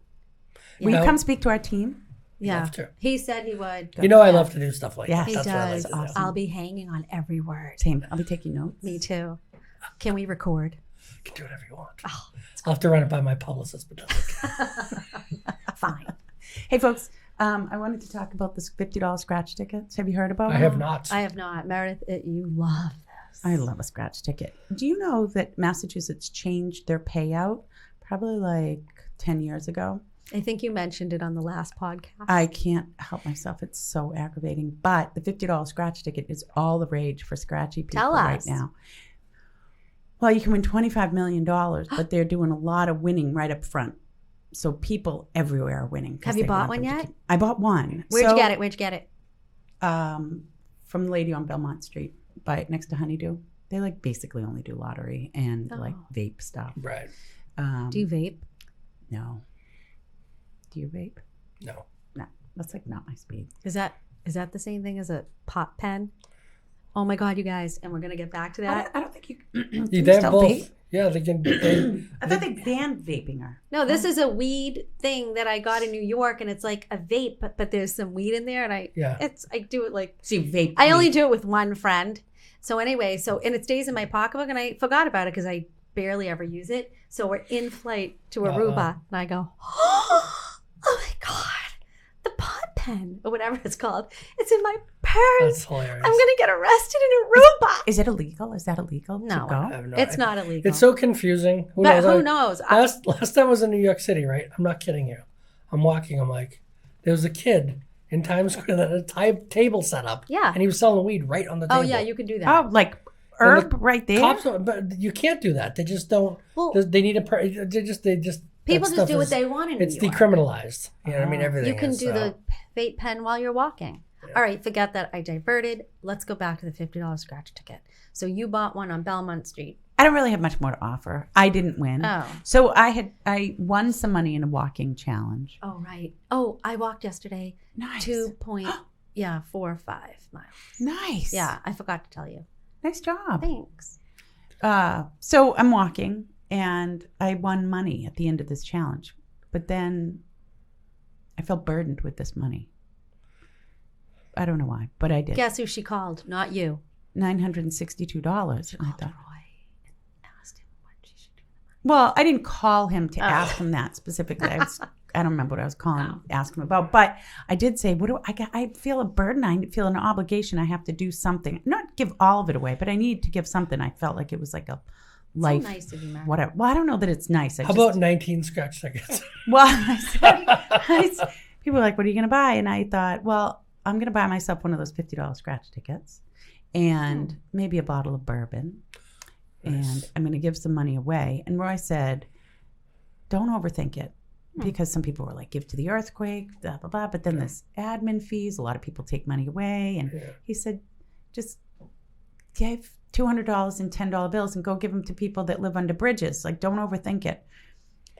Will Yeah. you come speak to our team? Yeah. Love to. He said he would. You know, I love to do stuff like Yeah. that. He That's what I like does. to do. Awesome. I'll be hanging on every word. Same. I'll be taking notes. Me too. Can we record? You can do whatever you want. Oh, I'll have to run it by my publicist, but that's okay. fine. Hey, folks. I wanted to talk about this $50 scratch tickets. Have you heard about I it? have not. I have not. Meredith, you love this. I love a scratch ticket. Do you know that Massachusetts changed their payout probably like 10 years ago? I think you mentioned it on the last podcast. I can't help myself. It's so aggravating. But the $50 scratch ticket is all the rage for scratchy people Tell right us. now. Well, you can win $25 million, but they're doing a lot of winning right up front. So people everywhere are winning. 'cause Have you they bought want one them to yet? keep- I bought one. Where'd you get it? Where'd you get it? From the lady on Belmont Street, by next to Honeydew. They like basically only do lottery and like Oh. vape stuff. Right. Do you vape? No. Do you vape? No. No. That's like not my speed. Is that the same thing as a pot pen? Oh my God, you guys! And we're gonna get back to that. I don't think you Yeah, can they you have still both. vape? Yeah, they can. I thought they banned vaping her. No, this is a weed thing that I got in New York, and it's like a vape, but there's some weed in there, and I do it like See, vape. I only do it with one friend. So anyway, and it stays in my pocketbook, and I forgot about it because I barely ever use it. So we're in flight to Aruba, and I go, oh my God, the pot pen or whatever it's called, it's in my purse. That's hilarious. I'm gonna get arrested in Aruba. Is it illegal? Is that illegal? to No, go? I have no It's idea. not illegal. It's so confusing. but who knows? Last time I was in New York City, right? I'm not kidding you. I'm walking. I'm like, there was a kid in Times Square that had a table set up. Yeah. And he was selling weed right on the table. Oh yeah, you can do that. Oh, like And herb right there? Cops, but you can't do that. They just don't. Well, they need a. They just. people that just stuff do what is- they want in New It's York. decriminalized. You know what I mean? Everything. You can is, do the vape pen while you're walking. Yeah. All right, forget that. I diverted. Let's go back to the $50 scratch ticket. So you bought one on Belmont Street. I don't really have much more to offer. I didn't win. Oh. So I won some money in a walking challenge. Oh, right. Oh, I walked yesterday Nice. 4 or 5 miles. Nice. Yeah, I forgot to tell you. Nice job. Thanks. So I'm walking and I won money at the end of this challenge. But then I felt burdened with this money. I don't know why, but I did. Guess who she called? Not you. $962. And I Called thought, Roy and asked him what she should do. well, I didn't call him to Oh. ask him that specifically. I don't remember what I was calling, ask him about. But I did say, I feel a burden. I feel an obligation. I have to do something. Not give all of it away, but I need to give something. I felt like it was like a life. So nice of you, Mary. Whatever. Well, I don't know that it's nice. How about 19 scratch tickets? Well, people were like, what are you going to buy? And I thought, well, I'm going to buy myself one of those $50 scratch tickets and maybe a bottle of bourbon. Nice. And I'm going to give some money away. And Roy said, don't overthink it. Because some people were like, give to the earthquake, blah, blah, blah. But then there's admin fees. A lot of people take money away. And he said, just give $200 in $10 bills and go give them to people that live under bridges. Like, don't overthink it.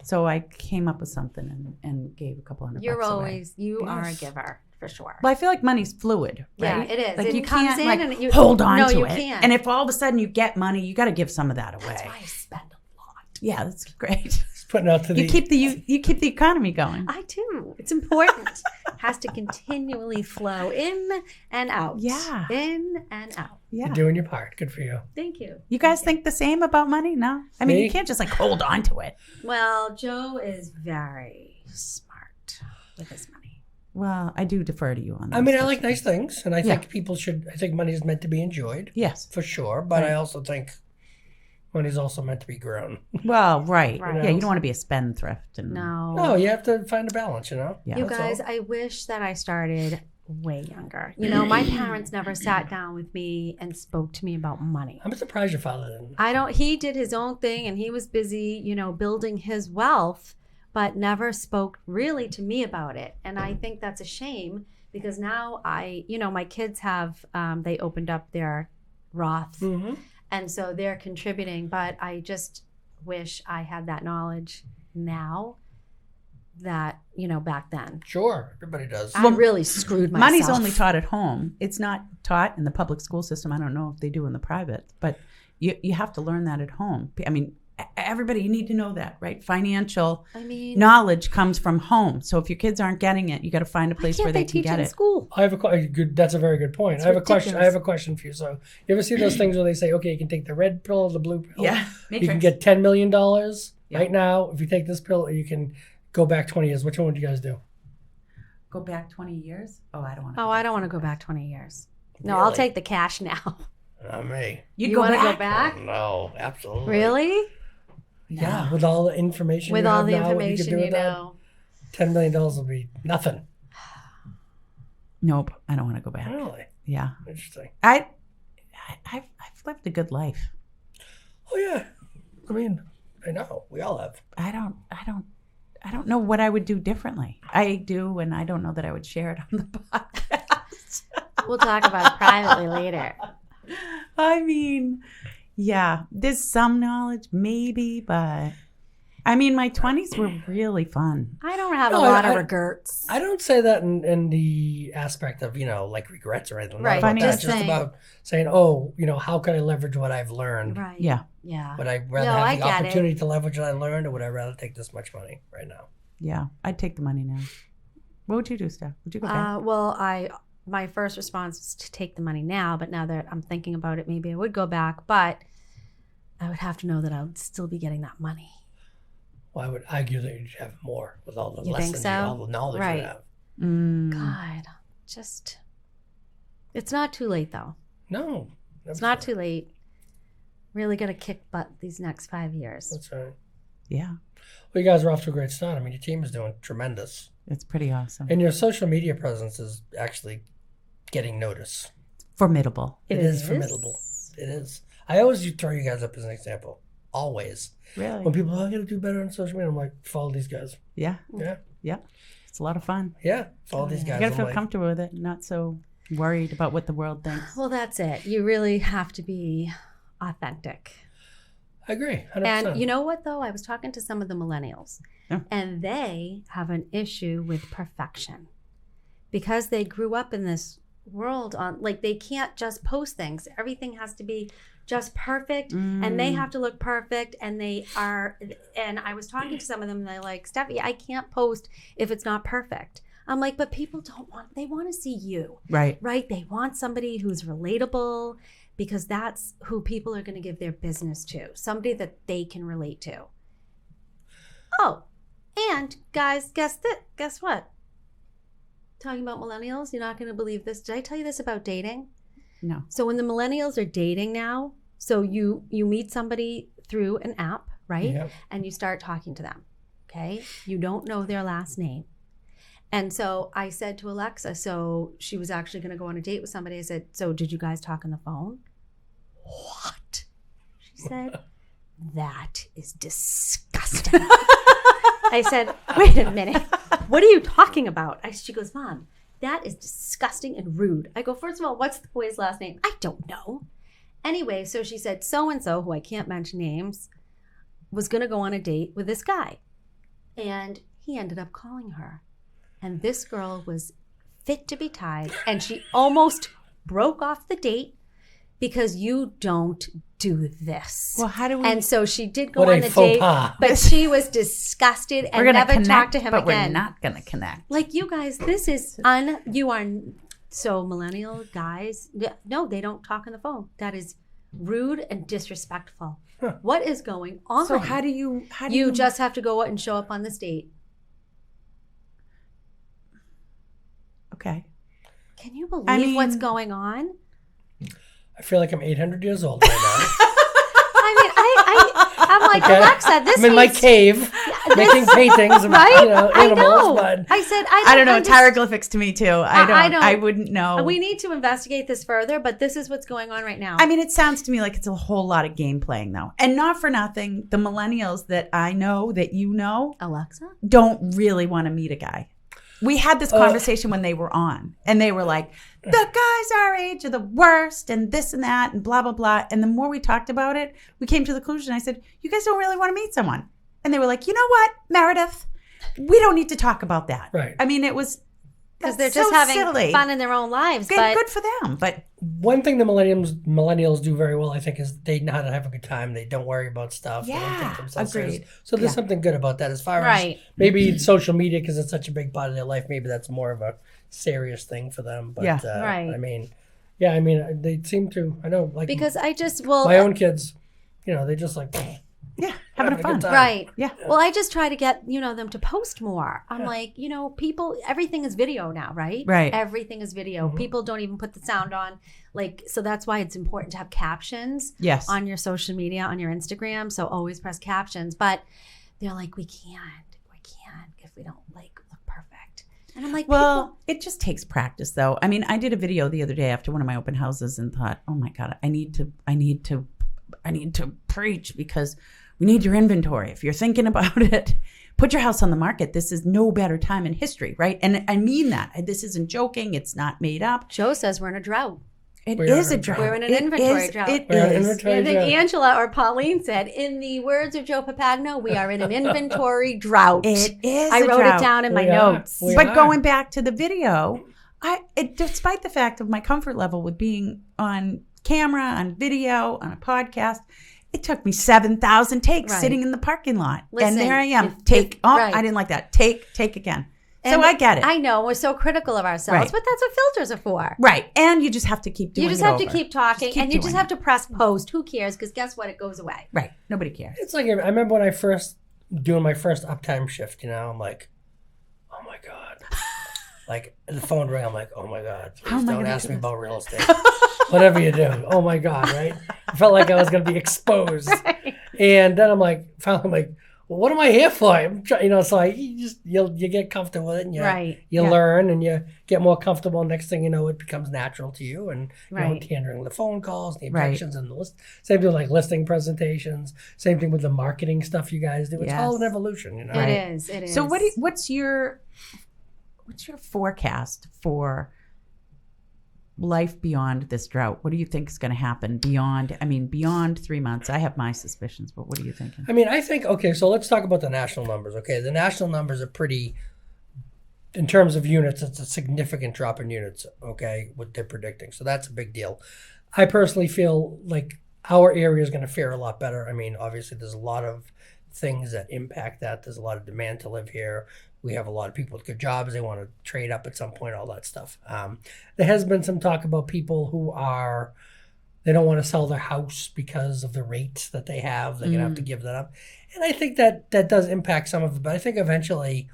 So I came up with something and gave a couple $100 You're away. always, you are a Yes. giver, for sure. Well, I feel like money's fluid, Yeah, right? it is. Like It you comes can't in like and you- hold on No, to you it. can't. And if all of a sudden you get money, you got to give some of that away. That's why I spend a lot. Yeah, that's great. It's putting out to You keep the economy going. I do. It's important. It has to continually flow in and out. Yeah. In and out. Yeah. You're doing your part. Good for you. Thank you. You guys think the same about money? No? I mean, Me? you can't just like hold on to it. Well, Joe is very smart with his money. Well, I do defer to you on that. I mean, I like nice things, and I Yeah. think people should. I think money is meant to be enjoyed, Yes. for sure. But Right. I also think money's also meant to be grown. Well, right. Right. Yeah, you don't want to be a spendthrift. And, No. No, you have to find a balance. You know. Yeah. You That's guys, all. I wish that I started way younger. You know, my parents never sat down with me and spoke to me about money. I'm surprised your father didn't. He did his own thing and he was busy, building his wealth, but never spoke really to me about it. And I think that's a shame because now my kids have, they opened up their Roth Mm-hmm. and so they're contributing, but I just wish I had that knowledge now that, back then. Sure, everybody does. I really screwed myself. Money's only taught at home. It's not taught in the public school system. I don't know if they do in the private, but you have to learn that at home. I mean, everybody, you need to know that, right? Financial I mean, knowledge comes from home. So if your kids aren't getting it, you got to find a place why where can't they can teach get in it. school? I have that's a very good point. It's I have a question. ridiculous. I have a question for you. So you ever see those things where they say, okay, you can take the red pill or the blue pill? Yeah. You can Matrix. get $10 million Yeah. right now. If you take this pill, you can go back 20 years. Which one would you guys do? Go back 20 years? Oh, I don't want Oh, I don't want to go back 20 years. No, Really? I'll take the cash now. Not me. You'd You go want to back? go back? No, absolutely. Really? Yeah, with all the information With you all have the now, what information could do you with that, know. $10 million will be nothing. Nope. I don't want to go back. Really? Yeah. Interesting. I've lived a good life. Oh, yeah. I mean, I know. We all have. I don't know what I would do differently. I do, and I don't know that I would share it on the podcast. We'll talk about it privately later. I mean, yeah, there's some knowledge, maybe, but I mean, my 20s were really fun. I don't have No, a lot of I- regrets. I don't say that in the aspect of, like regrets or anything. Not Right, about that. just Just saying. about saying, oh, how can I leverage what I've learned? Right. Yeah. Yeah. Would I rather No, I have the get it. opportunity to leverage what I learned, or would I rather take this much money right now? Yeah, I'd take the money now. What would you do, Steph? Would you go back? Well, my first response was to take the money now, but now that I'm thinking about it, maybe I would go back, but I would have to know that I would still be getting that money. Well, I would argue that you'd have more with all the You think lessons, so? all the knowledge Right. you have. God, it's not too late though. No. It's not too late. Really gonna kick butt these next 5 years. That's right. Yeah, Well, you guys are off to a great start. I mean, your team is doing tremendous. it's pretty awesome. And your social media presence is actually getting notice. Formidable. It is formidable. It is. I always throw you guys up as an example. Always. Really? When people, I got to do better on social media, I'm like, follow these guys. Yeah, Yeah. yeah. It's a lot of fun. Yeah. Follow these guys. You got to I'm feel like, comfortable with it, not so worried about what the world thinks. Well, that's it. You really have to be authentic. I agree. 100%. And you know what, though? I was talking to some of the millennials, Yeah. and they have an issue with perfection because they grew up in this world they can't just post things. Everything has to be just perfect, and they have to look perfect, and and I was talking to some of them, and they're like, Steffi, I can't post if it's not perfect. I'm like, but people they want to see you, Right. right? They want somebody who's relatable, because that's who people are going to give their business to, somebody that they can relate to. Oh, and guys, guess what? Talking about millennials, you're not going to believe this. Did I tell you this about dating? No. So when the millennials are dating now, so you meet somebody through an app, right? Yep. And you start talking to them, okay? You don't know their last name. And so I said to Alexa, so she was actually going to go on a date with somebody. I said, so did you guys talk on the phone? What? She said, that is disgusting. I said, wait a minute. What are you talking about? She goes, Mom, that is disgusting and rude. I go, first of all, what's the boy's last name? I don't know. Anyway, so she said, so-and-so, who I can't mention names, was going to go on a date with this guy. And he ended up calling her. And this girl was fit to be tied. And she almost broke off the date because you don't do this. Well, how do we? And so she did go What a on the faux date, pas. but she was disgusted and we're gonna never connect, talked to him but again. we're not gonna connect. Like, you guys, this is you are so millennial guys. No, they don't talk on the phone. That is rude and disrespectful. Huh. What is going on? So how do you? you just have to go out and show up on this date. Okay. Can you believe what's mean- going on? I feel like I'm 800 years old right now. I mean, I'm like, Okay? Alexa, this I'm in my needs- cave making paintings of right? I animals. know. But I said, I don't know. understand. Hieroglyphics to me too. I don't. I wouldn't know. We need to investigate this further, but this is what's going on right now. I mean, it sounds to me like it's a whole lot of game playing, though. And not for nothing, the millennials that I know, that you know, Alexa? don't really want to meet a guy. We had this conversation when they were on, and they were like, the guys our age are the worst, and this and that, and blah, blah, blah. And the more we talked about it, we came to the conclusion. I said, you guys don't really want to meet someone. And they were like, you know what, Meredith? We don't need to talk about that. Right. I mean, it was because they're That's just so having silly. fun in their own lives. Good, But good for them. But One thing the millennials do very well, I think, is they know how to have a good time. They don't worry about stuff. They don't Yeah, take themselves serious. agreed. So there's Yeah. something good about that. As far Right. as maybe social media, because it's such a big part of their life, maybe that's more of a serious thing for them. But Yeah. Right. I mean, they seem to. I know, like because I just my own kids, they just like yeah, having a fun. good time. right. Yeah. Well, I just try to get them to post more. I'm like, people, everything is video now, right? Right. Everything is video. Mm-hmm. People don't even put the sound on. So that's why it's important to have captions Yes. on your social media, on your Instagram. So always press captions. But they're like, we can't if we don't look perfect. And I'm like, Well, it just takes practice, though. I mean, I did a video the other day after one of my open houses and thought, oh my God, I need to preach because we need your inventory. If you're thinking about it, put your house on the market. This is no better time in history, right? And I mean that. This isn't joking. It's not made up. Joe says we're in a drought. It We is are. a drought. We're in an It inventory is- drought. It We're in an is. inventory I think drought. Angela or Pauline said, in the words of Joe Papagno, we are in an inventory drought. It is. I a wrote drought. it down in my We are. notes. We But are. going back to the video, despite the fact of my comfort level with being on camera, on video, on a podcast, it took me 7,000 takes Right. sitting in the parking lot. Listen, and there I am. right. I didn't like that. Take again. So And I get it. I know we're so critical of ourselves, Right. but that's what filters are for. Right. And you just have to keep doing it. You just have to over. keep talking, Just keep and you just doing have it. to press post. Who cares? Because guess what? It goes away. Right. Nobody cares. It's like I remember when I first doing my first uptime shift. I'm like, oh my God. Like the phone rang. I'm like, oh my God. How Please am I don't gonna ask do me this? about real estate. Whatever you do. Oh my God. Right. I felt like I was going to be exposed. And then I'm like, finally, I'm like, well, what am I here for? I'm trying, so you get comfortable with it, and you Right. Yeah. learn, and you get more comfortable. Next thing you know, it becomes natural to you, and Right. handling the phone calls, the Right. objections, and the list. Same thing with like listing presentations. Same thing with the marketing stuff you guys do. It's all an Yes. evolution, It Right. is. It is. So what's your forecast for life beyond this drought? What do you think is going to happen beyond 3 months? I have my suspicions, but what are you thinking? I mean, I think, okay, so let's talk about the national numbers. Okay, the national numbers are pretty, in terms of units, it's a significant drop in units, okay, what they're predicting. So that's a big deal. I personally feel like our area is going to fare a lot better. I mean, obviously, there's a lot of things that impact that. There's a lot of demand to live here. We have a lot of people with good jobs. They want to trade up at some point, all that stuff. There has been some talk about people who they don't want to sell their house because of the rate that they have. They're going to have to give that up. And I think that does impact some of it. But I think eventually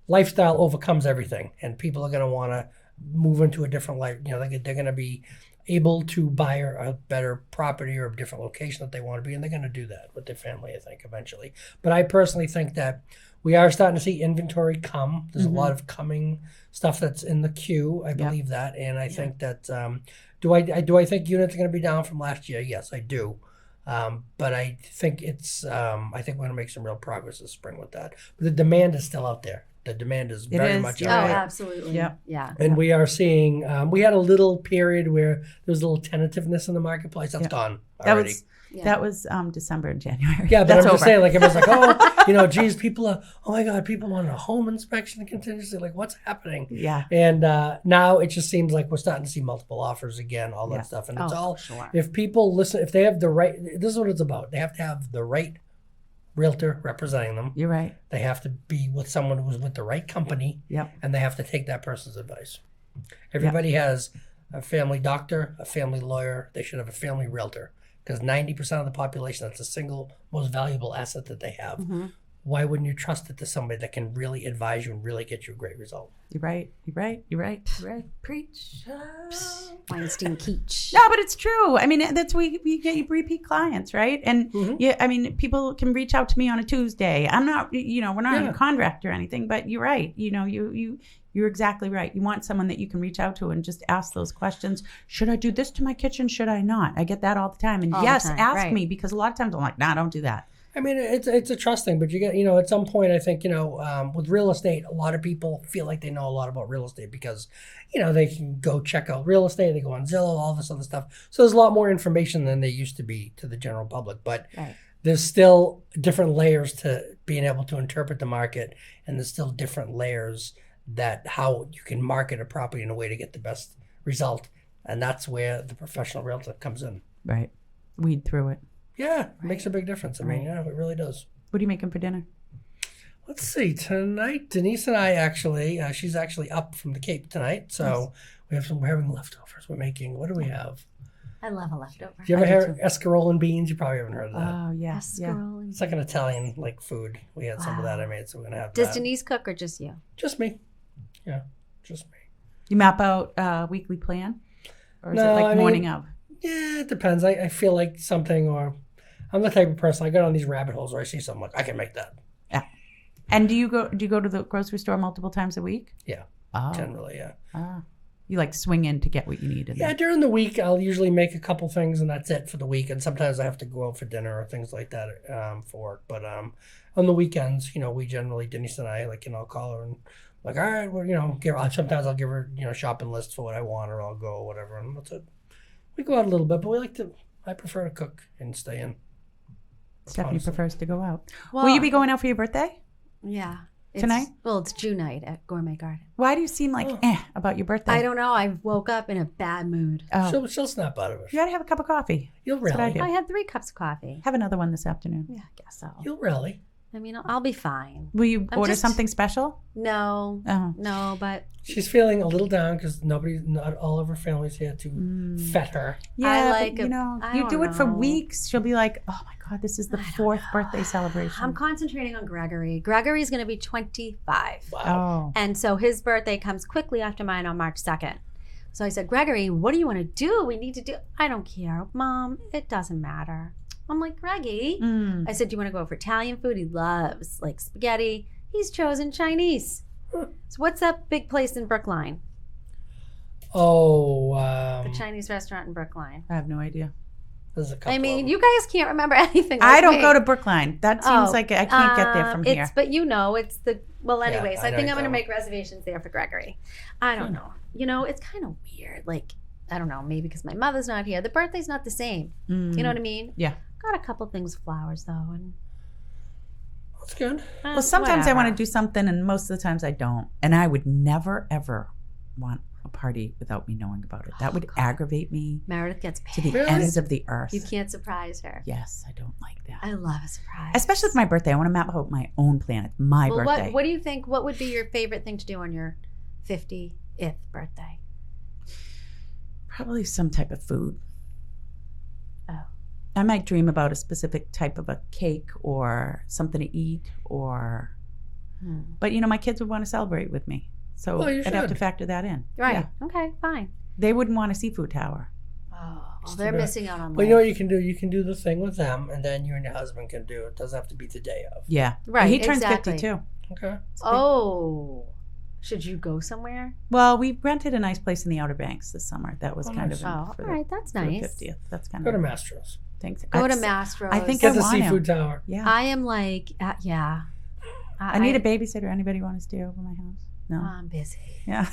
lifestyle overcomes everything. And people are going to want to move into a different life. They're going to be able to buy a better property or a different location that they want to be. And they're going to do that with their family, I think, eventually. But I personally think that we are starting to see inventory come. There's a lot of coming stuff that's in the queue. I believe that. And I think that, do I think units are going to be down from last year? Yes, I do. But I think I think we're going to make some real progress this spring with that. But the demand is still out there. The demand is very is, much you're out Oh, there. absolutely. Yeah. Yeah. And we are seeing, we had a little period where there was a little tentativeness in the marketplace. That's Yeah. gone That already. was December and January. Yeah, but That's I'm just over. saying, like, everyone's like, geez, oh my God, people want a home inspection contingency. Like, what's happening? Yeah. And now it just seems like we're starting to see multiple offers again, all that Yeah. stuff. And Oh, it's all, for sure. if people listen, if they have the right, this is what it's about. They have to have the right realtor representing them. You're right. They have to be with someone who's with the right company. Yep. And they have to take that person's advice. Everybody has a family doctor, a family lawyer. They should have a family realtor. Because 90% of the population, that's the single most valuable asset that they have. Mm-hmm. Why wouldn't you trust it to somebody that can really advise you and really get you a great result? You're right. You're right. You're right. You're right. Preach. Weinstein Keach. No, but it's true. I mean, that's we get repeat clients, right? And Mhm. I mean, people can reach out to me on a Tuesday. I'm not, we're not in Yeah. a contract or anything, but you're right. You're exactly right. You want someone that you can reach out to and just ask those questions. Should I do this to my kitchen? Should I not? I get that all the time. And All the yes, time, ask right. me, because a lot of times I'm like, nah, don't do that. I mean, it's a trust thing, but you get, at some point, I think, with real estate, a lot of people feel like they know a lot about real estate because, they can go check out real estate, they go on Zillow, all this other stuff. So there's a lot more information than there used to be to the general public, but Right. there's still different layers to being able to interpret the market, and there's still different layers that how you can market a property in a way to get the best result. And that's where the professional realtor comes in. Right. Weed through it. Yeah, it makes a big difference. I mean, yeah, it really does. What are you making for dinner? Let's see. Tonight, Denise and I actually, she's actually up from the Cape tonight. So we're having leftovers. We're making, what do we have? I love a leftover. Do you ever hear escarole and beans? You probably haven't heard of that. Oh, yes. Yeah. Escarole. It's like an Italian like food. We had some of that I made, so we're going to have Does that. Denise cook or just you? Just me. Yeah, just me. You map out a weekly plan? Or is No, it like I mean- morning of? Yeah, it depends. I feel like something, or I'm the type of person, I go down these rabbit holes where I see something like, I can make that. Yeah. And do you go to the grocery store multiple times a week? Yeah, Oh. generally, yeah. Ah. You like swing in to get what you need. And Yeah, then- during the week, I'll usually make a couple things, and that's it for the week. And sometimes I have to go out for dinner or things like that for work. But on the weekends, we generally, Denise and I, I'll call her and all right, well, sometimes I'll give her, shopping list for what I want, or I'll go or whatever. And that's it. We go out a little bit, but I prefer to cook and stay in. Stephanie honestly. prefers to go out. Well, Will you be going out for your birthday? Yeah. Tonight? Well, it's June night at Gourmet Garden. Why do you seem like about your birthday? I don't know. I woke up in a bad mood. Oh. She'll snap out of it. You gotta have a cup of coffee. You'll That's what I rally. do. I had 3 cups of coffee. Have another one this afternoon. Yeah, I guess so. You'll rally. I mean, I'll be fine. Will you I'm order just- something special? No, Oh. no, but She's feeling a little down because not all of her family's here to fet her. Yeah, like but, I you don't do it for know. weeks. She'll be like, "Oh my God, this is the 4th birthday celebration." I'm concentrating on Gregory. Gregory's going to be 25. Wow. Oh, And so his birthday comes quickly after mine on March 2nd. So I said, Gregory, what do you want to do? We need to do. I don't care. Mom, it doesn't matter. I'm like, Greggy. Mm. I said, do you want to go for Italian food? He loves like spaghetti. He's chosen Chinese. So what's that big place in Brookline? Oh, The Chinese restaurant in Brookline. I have no idea. there's a couple. I mean, of you guys can't remember anything. I like don't me. go to Brookline. That seems Oh, like I can't get there from here. But it's the, well, anyways, I I know think you I'm going to don't. make reservations there for Gregory. I don't know. It's kind of weird. Like, I don't know, maybe because my mother's not here. The birthday's not the same. Mm. You know what I mean? Yeah. Got a couple things, flowers though. And That's good. Well, sometimes I want to do something, and most of the times I don't. And I would never, ever want a party without me knowing about it. That would aggravate me Meredith gets to paid. the ends of the earth. You can't surprise her. Yes, I don't like that. I love a surprise. Especially with my birthday. I want to map out my own plan. It's my well, birthday. what do you think? What would be your favorite thing to do on your 50th birthday? Probably some type of food. Oh. I might dream about a specific type of a cake or something to eat or... But, my kids would want to celebrate with me. So Well, you I'd have to should. factor that in. Right. Yeah. Okay, fine. They wouldn't want a seafood tower. Oh, well, Just they're a bit. missing out on Well, you know life. what you can do? You can do the thing with them, and then you and your husband can do it. It doesn't have to be the day of. Yeah. Right, He turns exactly. 52. Okay. Oh, should you go somewhere? Well, we rented a nice place in the Outer Banks this summer. That was Oh, kind nice. of Oh, for all right, that's for the nice. 50th. That's kind Go to of Mastro's. thanks. Go to That's- Mastro's. I think Get I the want to. seafood tower. Yeah. I am like, yeah. I need a babysitter. Anybody want to stay over my house? No. I'm busy. Yeah.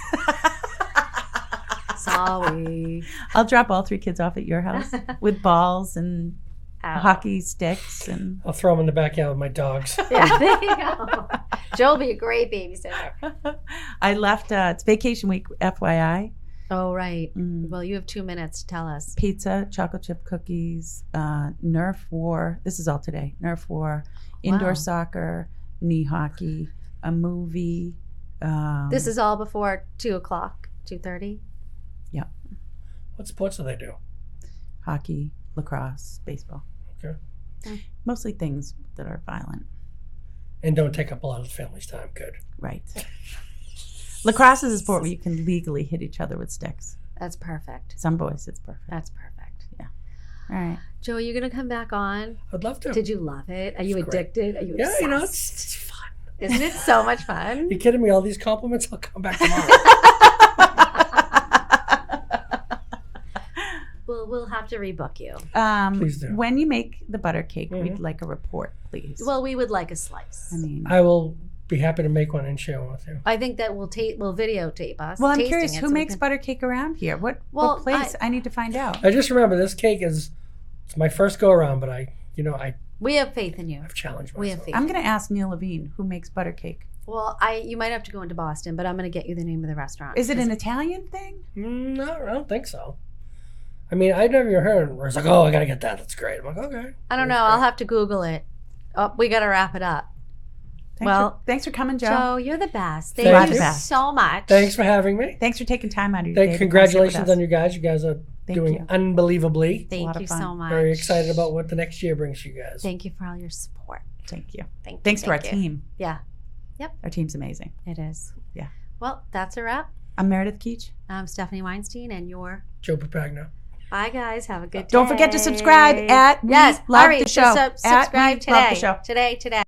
Sorry. I'll drop all 3 kids off at your house with balls and Ow. hockey sticks and I'll throw them in the backyard with my dogs. Yeah, there you go. Joe will be a great babysitter. I left. It's vacation week, FYI. Oh, right. Mm. Well, you have 2 minutes to tell us. Pizza, chocolate chip cookies, Nerf war. This is all today. Nerf war, indoor Wow. soccer, knee hockey, a movie. This is all before 2:00, 2:30. Yeah. What sports do they do? Hockey, lacrosse, baseball. Okay. Mostly things that are violent. And don't take up a lot of the family's time. Good. Right. Lacrosse is a sport where you can legally hit each other with sticks. That's perfect. Some boys, it's perfect. That's perfect. All right. Joe, are you going to come back on? I'd love to. Did you love it? Are you It's great. addicted? Are you Yeah, obsessed? it's fun. Isn't it so much fun? You kidding me? All these compliments? I'll come back tomorrow. We'll have to rebook you. Please do. When you make the butter cake, we'd like a report, please. Well, we would like a slice. I mean, I will be happy to make one and share one with you. I think that we'll videotape us. well, I'm tasting curious, it who so we makes can- butter cake around here? What Well, place? I need to find out. I just remember this cake it's my first go around, but I We have faith in you. I've challenged myself. We have faith. I'm going to ask Neil Levine, who makes butter cake. Well, you might have to go into Boston, but I'm going to get you the name of the restaurant. Is it an Italian thing? No, I don't think so. I mean, I've never even heard where it's like, oh, I got to get that. That's great. I'm like, okay. I don't know. I'll have to Google it. Oh, we got to wrap it up. Thanks for coming, Joe. Joe, you're the best. Thank Thank you. you so much. Thanks for having me. Thanks for taking time out of your day. to come sit with Congratulations us. on you guys. You guys are doing unbelievably. Thank you so much. Very excited about what the next year brings you guys. Thank you for all your support. Thank you. Thanks to our team. Yeah. Yep. Our team's amazing. It is. Yeah. Well, that's a wrap. I'm Meredith Keach. I'm Stephanie Weinstein, and you're Joe Papagno. Bye, guys. Have a good day. Don't forget to subscribe at Yes. Love Hurry the Show. to subscribe Love the Show. today. Today.